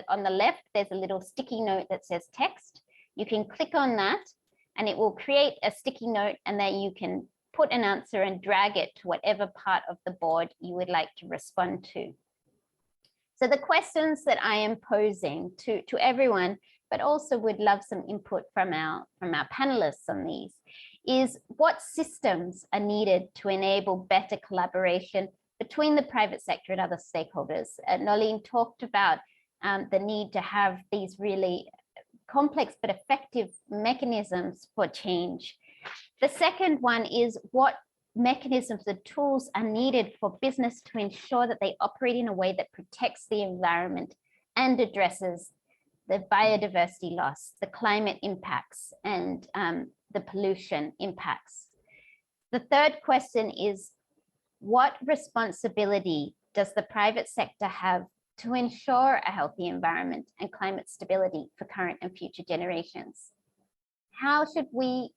on the left, there's a little sticky note that says text. You can click on that and it will create a sticky note, and then you can put an answer and drag it to whatever part of the board you would like to respond to. So the questions that I am posing to everyone, but also would love some input from our panelists on these, is what systems are needed to enable better collaboration between the private sector and other stakeholders. Nolene talked about the need to have these really complex but effective mechanisms for change. The second one is what mechanisms and tools are needed for business to ensure that they operate in a way that protects the environment and addresses the biodiversity loss, the climate impacts, and the pollution impacts. The third question is, what responsibility does the private sector have to ensure a healthy environment and climate stability for current and future generations? How should we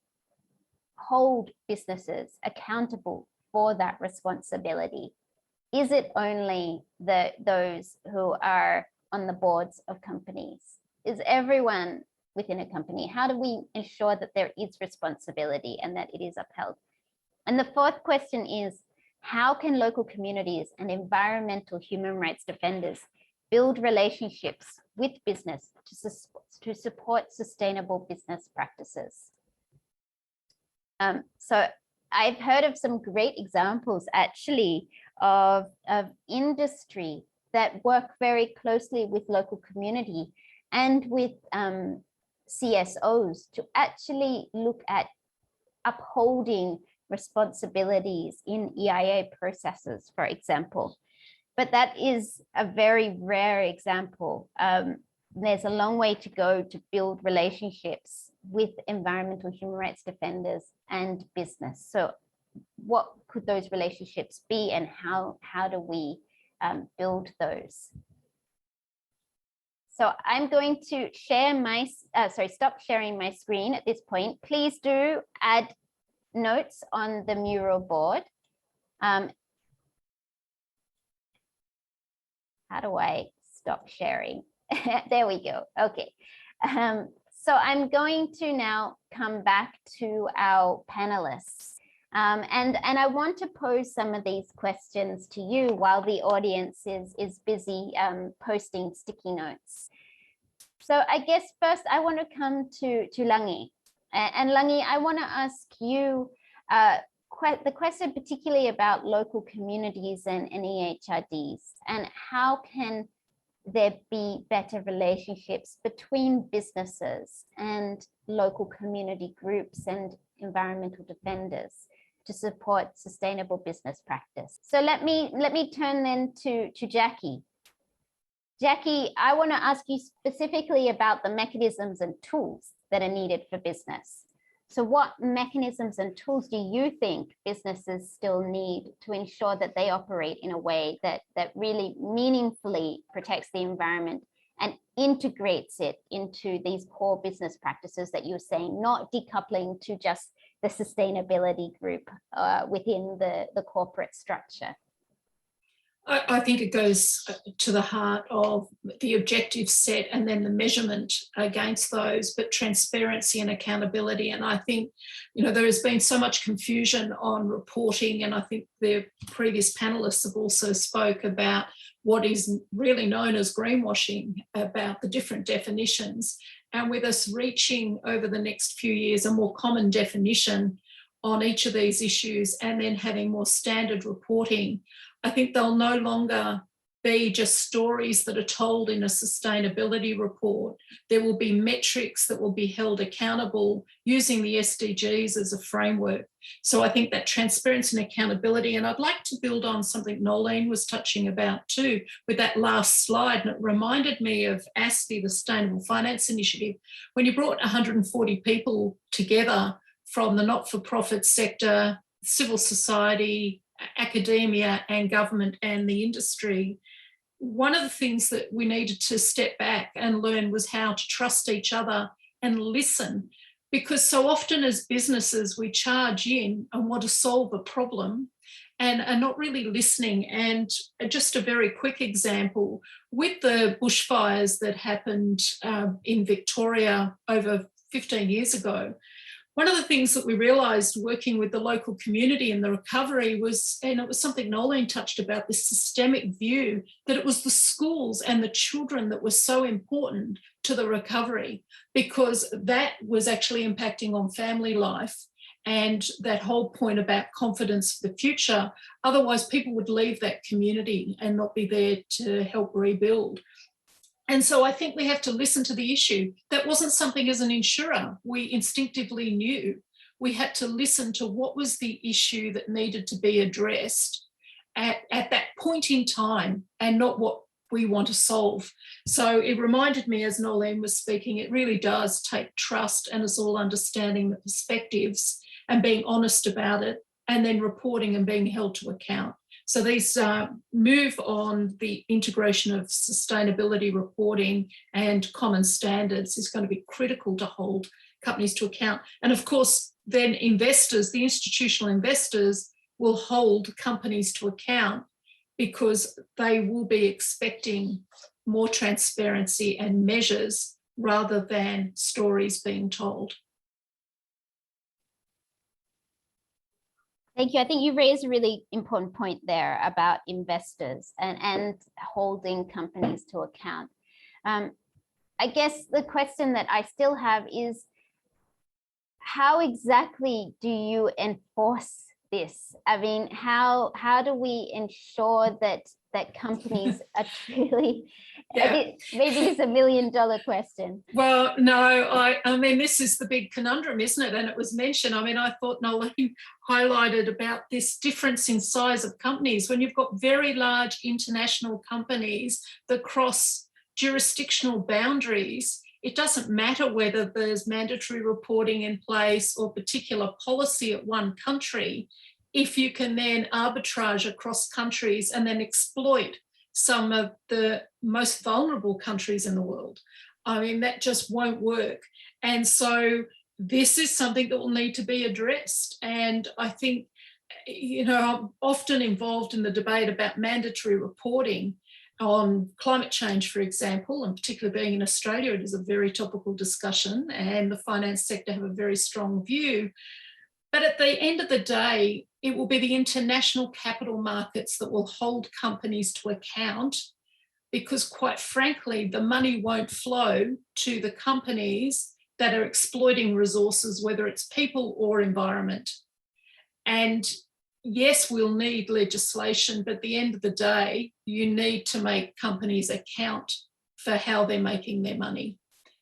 hold businesses accountable for that responsibility? Is it only those who are on the boards of companies? Is everyone within a company? How do we ensure that there is responsibility and that it is upheld? And the fourth question is, how can local communities and environmental human rights defenders build relationships with business to support sustainable business practices? So I've heard of some great examples actually of industry that work very closely with local community and with CSOs to actually look at upholding responsibilities in EIA processes, for example. But that is a very rare example. There's a long way to go to build relationships with environmental human rights defenders and business. So what could those relationships be, and how do we build those? So I'm going to share my, stop sharing my screen at this point. Please do add notes on the mural board. How do I stop sharing? There we go. Okay. So I'm going to now come back to our panelists. And I want to pose some of these questions to you while the audience is busy posting sticky notes. So I guess first I want to come to Langi. And Langi, I want to ask you the question particularly about local communities and EHRDs, and how can there be better relationships between businesses and local community groups and environmental defenders to support sustainable business practice. So let me turn then to Jacki. Jacki, I want to ask you specifically about the mechanisms and tools that are needed for business. So what mechanisms and tools do you think businesses still need to ensure that they operate in a way that really meaningfully protects the environment and integrates it into these core business practices that you're saying, not decoupling to just the sustainability group within the corporate structure? I think it goes to the heart of the objective set and then the measurement against those, but transparency and accountability. And I think, there has been so much confusion on reporting, and I think the previous panelists have also spoke about what is really known as greenwashing, about the different definitions. And with us reaching over the next few years a more common definition on each of these issues and then having more standard reporting, I think they'll no longer be just stories that are told in a sustainability report. There will be metrics that will be held accountable using the SDGs as a framework. So I think that transparency and accountability, and I'd like to build on something Nolene was touching about too, with that last slide, and it reminded me of ASFI, the Sustainable Finance Initiative, when you brought 140 people together from the not-for-profit sector, civil society, academia and government and the industry. One of the things that we needed to step back and learn was how to trust each other and listen, because so often as businesses we charge in and want to solve a problem and are not really listening. And just a very quick example, with the bushfires that happened in Victoria over 15 years ago, one of the things that we realised working with the local community in the recovery was, and it was something Nolene touched about, this systemic view that it was the schools and the children that were so important to the recovery, because that was actually impacting on family life and that whole point about confidence for the future. Otherwise, people would leave that community and not be there to help rebuild. And so I think we have to listen to the issue. That wasn't something as an insurer we instinctively knew. We had to listen to what was the issue that needed to be addressed at that point in time and not what we want to solve. So it reminded me, as Nolene was speaking, it really does take trust and us all understanding the perspectives and being honest about it, and then reporting and being held to account. So these move on the integration of sustainability reporting and common standards is going to be critical to hold companies to account. And of course, then investors, the institutional investors, will hold companies to account because they will be expecting more transparency and measures rather than stories being told. Thank you. I think you raised a really important point there about investors and holding companies to account. I guess the question that I still have is, how exactly do you enforce this? I mean, how do we ensure that companies are truly, Yeah. maybe it's $1 million question. Well, no, I mean, this is the big conundrum, isn't it? And it was mentioned, I mean, I thought Nolene highlighted about this difference in size of companies. When you've got very large international companies that cross jurisdictional boundaries, it doesn't matter whether there's mandatory reporting in place or particular policy at one country, if you can then arbitrage across countries and then exploit some of the most vulnerable countries in the world. I mean, that just won't work. And so this is something that will need to be addressed. And I think, I'm often involved in the debate about mandatory reporting on climate change, for example, and particularly being in Australia, it is a very topical discussion, and the finance sector have a very strong view. But at the end of the day, it will be the international capital markets that will hold companies to account, because quite frankly, the money won't flow to the companies that are exploiting resources, whether it's people or environment. And yes, we'll need legislation, but at the end of the day, you need to make companies account for how they're making their money.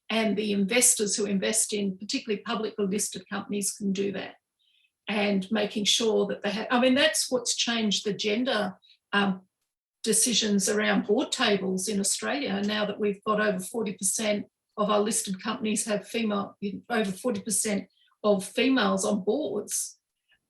And the investors who invest in particularly publicly listed companies can do that. And making sure that they have, I mean, that's what's changed the gender decisions around board tables in Australia. Now that we've got over 40% of our listed companies have over 40% of females on boards,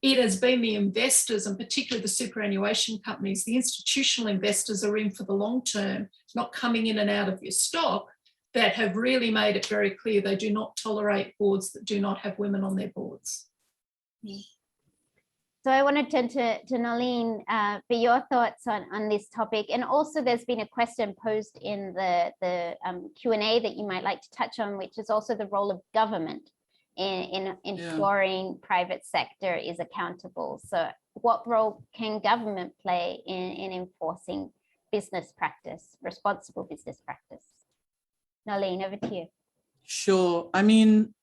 it has been the investors, and particularly the superannuation companies, the institutional investors are in for the long term, not coming in and out of your stock, that have really made it very clear they do not tolerate boards that do not have women on their boards. So I want to turn to Nalin for your thoughts on this topic. And also there's been a question posed in the Q&A that you might like to touch on, which is also the role of government in ensuring private sector is accountable. So what role can government play in enforcing business practice, responsible business practice? Nalin, over to you. Sure. I mean,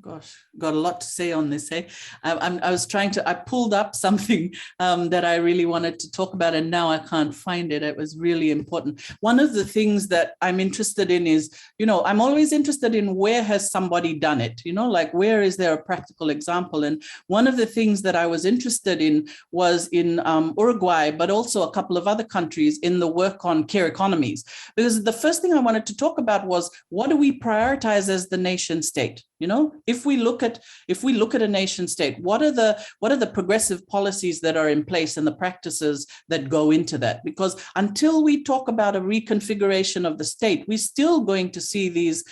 gosh, got a lot to say on this. Hey, I pulled up something that I really wanted to talk about, and now I can't find it. It was really important. One of the things that I'm interested in is, I'm always interested in where has somebody done it, like where is there a practical example? And one of the things that I was interested in was in Uruguay, but also a couple of other countries in the work on care economies. Because the first thing I wanted to talk about was, what do we prioritize as the nation state? If we look at a nation state, what are the progressive policies that are in place and the practices that go into that? Because until we talk about a reconfiguration of the state, we're still going to see these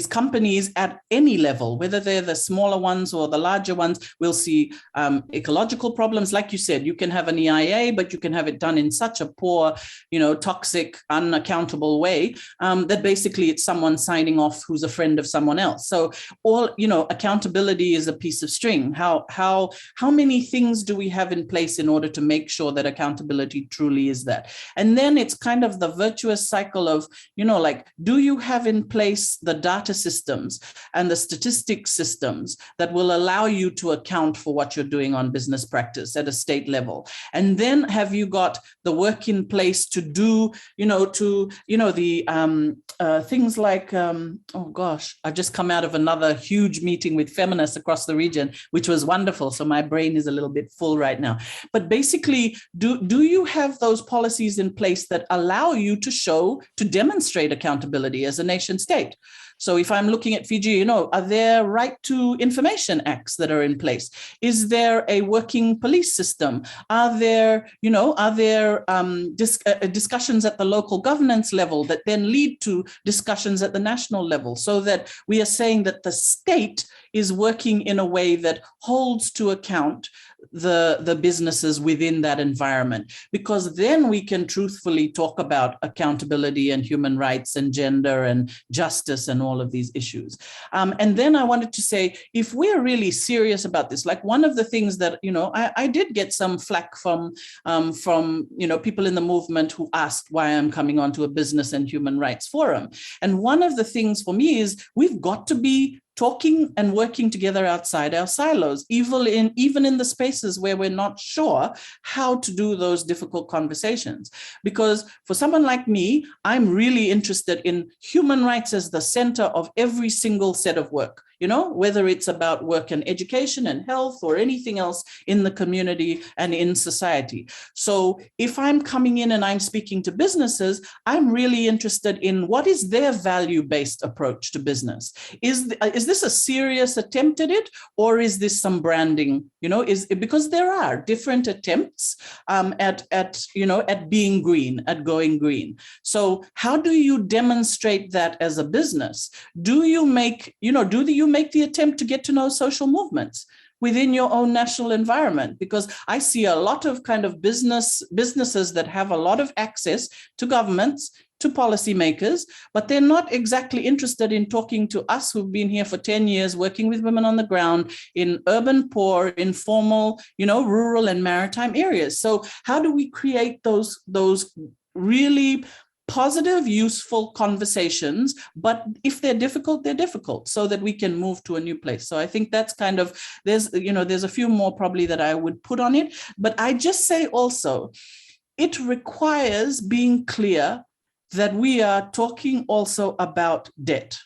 companies at any level, whether they're the smaller ones or the larger ones. We'll see ecological problems. Like you said, you can have an EIA, but you can have it done in such a poor, toxic, unaccountable way that basically it's someone signing off who's a friend of someone else. So accountability is a piece of string. How many things do we have in place in order to make sure that accountability truly is that? And then it's kind of the virtuous cycle of, do you have in place the data systems and the statistics systems that will allow you to account for what you're doing on business practice at a state level? And then have you got the work in place to do, things like, oh gosh, I've just come out of another huge meeting with feminists across the region, which was wonderful. So my brain is a little bit full right now. But basically, do you have those policies in place that allow you to demonstrate accountability as a nation state? So if I'm looking at Fiji, are there right to information acts that are in place? Is there a working police system? Are there discussions at the local governance level that then lead to discussions at the national level, so that we are saying that the state is working in a way that holds to account the businesses within that environment? Because then we can truthfully talk about accountability and human rights and gender and justice and all of these issues. And then I wanted to say, if we're really serious about this, like one of the things that, I did get some flack from people in the movement who asked why I'm coming onto a business and human rights forum. And one of the things for me is we've got to be talking and working together outside our silos, even in the spaces where we're not sure how to do those difficult conversations. Because for someone like me, I'm really interested in human rights as the center of every single set of work. Whether it's about work and education and health or anything else in the community and in society. So if I'm coming in and I'm speaking to businesses, I'm really interested in what is their value-based approach to business. Is this a serious attempt at it, or is this some branding? Because there are different attempts at being green, at going green. So how do you demonstrate that as a business? Do you make the attempt to get to know social movements within your own national environment? Because I see a lot of kind of businesses that have a lot of access to governments to policymakers, but they're not exactly interested in talking to us who've been here for 10 years, working with women on the ground in urban, poor, informal, rural and maritime areas. So how do we create those really positive, useful conversations, but if they're difficult, so that we can move to a new place. So I think that's kind of, there's a few more probably that I would put on it, but I just say also, it requires being clear that we are talking also about debt,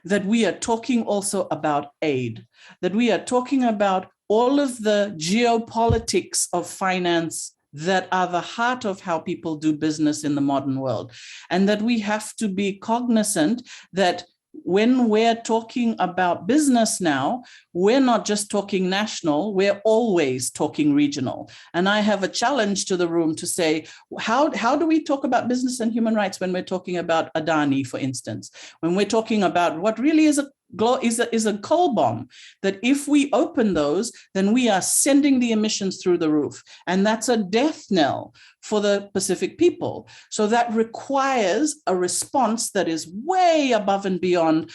that we are talking also about aid, that we are talking about all of the geopolitics of finance that are the heart of how people do business in the modern world. And that we have to be cognizant that when we're talking about business now, we're not just talking national, we're always talking regional. And I have a challenge to the room to say, how do we talk about business and human rights when we're talking about Adani, for instance, when we're talking about what really is a coal bomb, that if we open those, then we are sending the emissions through the roof. And that's a death knell for the Pacific people. So that requires a response that is way above and beyond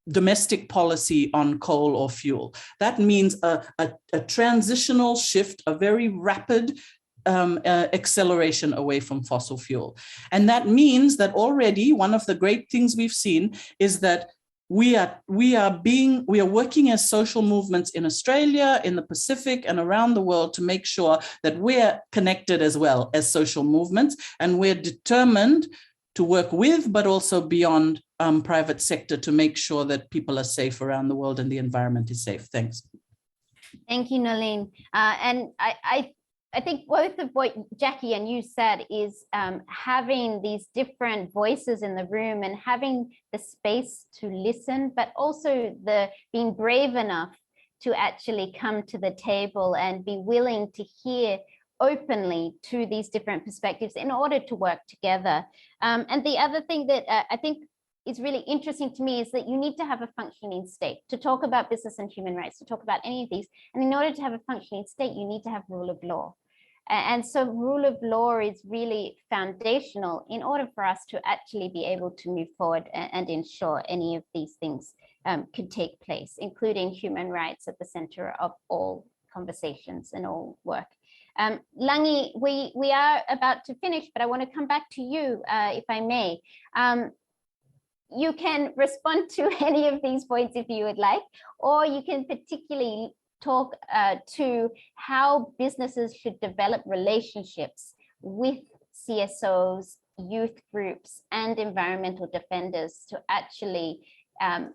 domestic policy on coal or fuel. That means a transitional shift, a very rapid acceleration away from fossil fuel. And that means that already one of the great things we've seen is that we are working as social movements in Australia, in the Pacific, and around the world to make sure that we're connected as well as social movements, and we're determined to work with, but also beyond private sector to make sure that people are safe around the world and the environment is safe. Thanks. Thank you, Nalin. And I think both of what Jacki and you said is having these different voices in the room and having the space to listen, but also being brave enough to actually come to the table and be willing to hear openly to these different perspectives in order to work together. And the other thing that I think is really interesting to me is that you need to have a functioning state to talk about business and human rights, to talk about any of these. And in order to have a functioning state, you need to have rule of law. And so rule of law is really foundational in order for us to actually be able to move forward and ensure any of these things could take place, including human rights at the center of all conversations and all work. Langi, we are about to finish, but I want to come back to you, if I may. You can respond to any of these points if you would like, or you can particularly talk to how businesses should develop relationships with CSOs, youth groups, and environmental defenders to actually have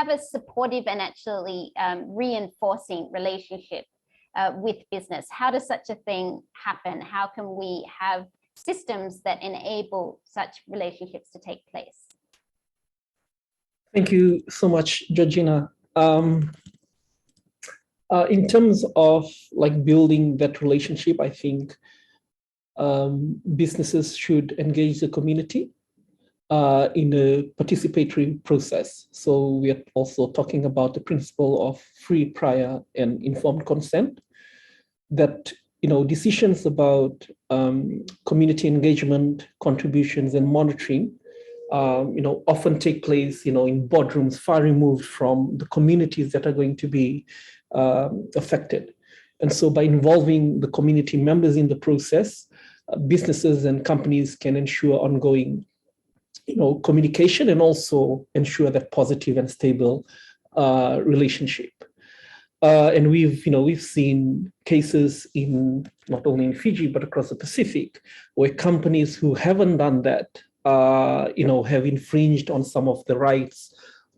a supportive and actually reinforcing relationship with business. How does such a thing happen? How can we have systems that enable such relationships to take place? Thank you so much, Georgina. In terms of building that relationship, I think businesses should engage the community in a participatory process. So we are also talking about the principle of free, prior, and informed consent, that decisions about community engagement, contributions, and monitoring often take place in boardrooms far removed from the communities that are going to be affected. And so by involving the community members in the process, businesses and companies can ensure ongoing communication and also ensure that positive and stable relationship. And we've seen cases in not only in Fiji but across the Pacific where companies who haven't done that have infringed on some of the rights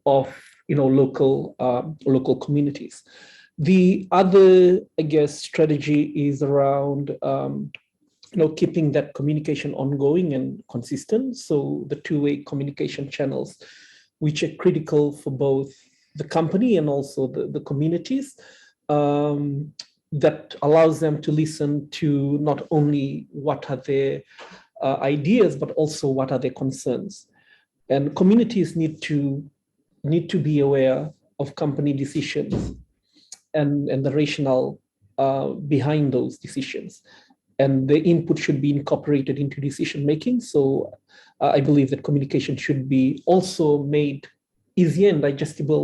of local communities. The other, I guess, strategy is around keeping that communication ongoing and consistent. So the two-way communication channels, which are critical for both the company and also the communities, that allows them to listen to not only what are their ideas, but also what are their concerns. And communities need to be aware of company decisions and the rationale behind those decisions. and the input should be incorporated into decision making. So I believe that communication should be also made easy and digestible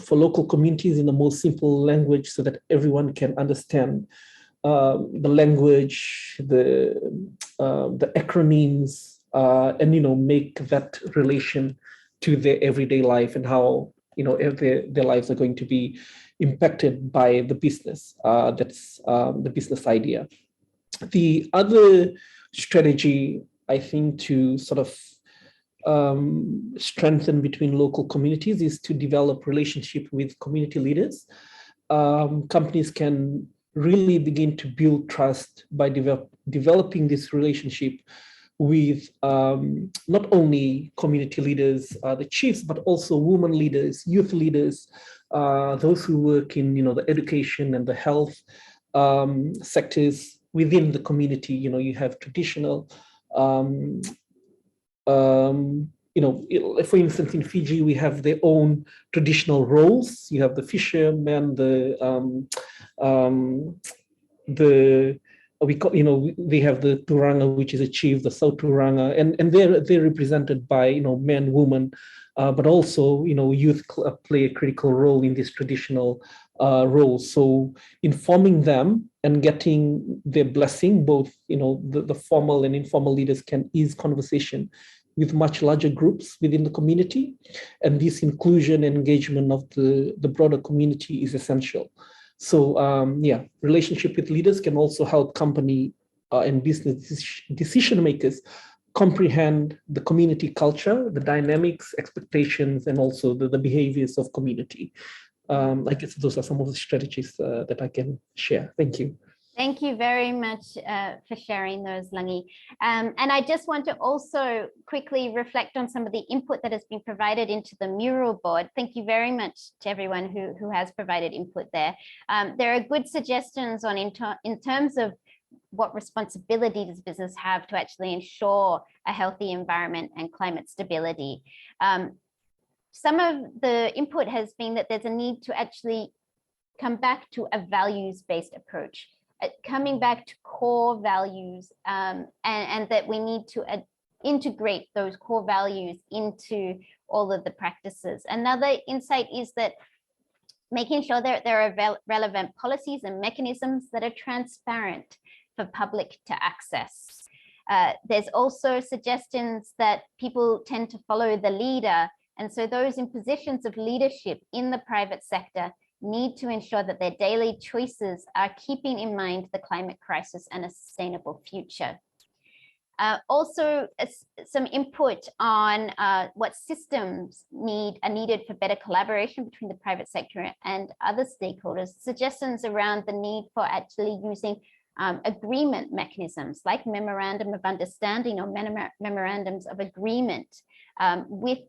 for local communities in the most simple language so that everyone can understand the language, the acronyms, and make that relation to their everyday life and how their lives are going to be impacted by the business. That's the business idea. The other strategy, I think, to sort of strengthen between local communities is to develop relationship with community leaders. Companies can really begin to build trust by developing this relationship with not only community leaders, the chiefs, but also women leaders, youth leaders, those who work in the education and the health sectors within the community. You have traditional, for instance, in Fiji, we have their own traditional roles. You have the fishermen, they have the Turanga, which is a chief, the South Turanga, and they're represented by men, women, but also youth play a critical role in this traditional role. So informing them and getting their blessing, both the formal and informal leaders can ease conversation with much larger groups within the community, and this inclusion and engagement of the broader community is essential. So relationship with leaders can also help company and business decision makers comprehend the community culture, the dynamics, expectations, and also the behaviors of community. I guess those are some of the strategies that I can share. Thank you. Thank you very much for sharing those, Langi. And I just want to also quickly reflect on some of the input that has been provided into the Mural Board. Thank you very much to everyone who has provided input there. There are good suggestions on in terms of what responsibility does business have to actually ensure a healthy environment and climate stability. Some of the input has been that there's a need to actually come back to a values-based approach. Coming back to core values and that we need to integrate those core values into all of the practices. Another insight is that making sure that there are relevant policies and mechanisms that are transparent for public to access. There's also suggestions that people tend to follow the leader, and so those in positions of leadership in the private sector need to ensure that their daily choices are keeping in mind the climate crisis and a sustainable future. Also, some input on what systems are needed for better collaboration between the private sector and other stakeholders. Suggestions around the need for actually using agreement mechanisms like memorandum of understanding or memorandums of agreement with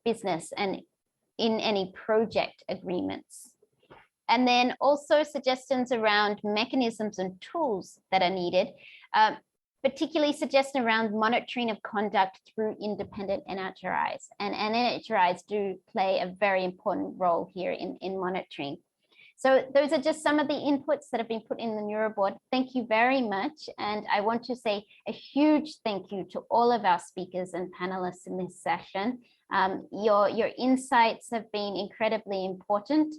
business and in any project agreements. And then also suggestions around mechanisms and tools that are needed, particularly suggestions around monitoring of conduct through independent NHRIs. And NHRIs do play a very important role here in monitoring. So those are just some of the inputs that have been put in the Mural Board. Thank you very much. And I want to say a huge thank you to all of our speakers and panelists in this session. Your insights have been incredibly important.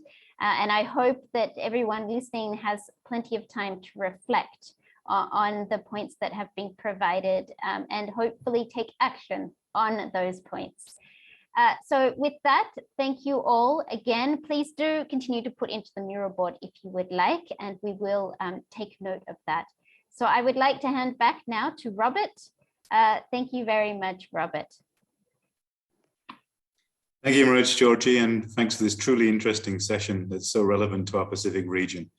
And I hope that everyone listening has plenty of time to reflect on the points that have been provided and hopefully take action on those points. So with that, thank you all again. Please do continue to put into the Mural Board if you would like, and we will take note of that. So I would like to hand back now to Robert. Thank you very much, Robert. Thank you very much, Georgie, and thanks for this truly interesting session that's so relevant to our Pacific region.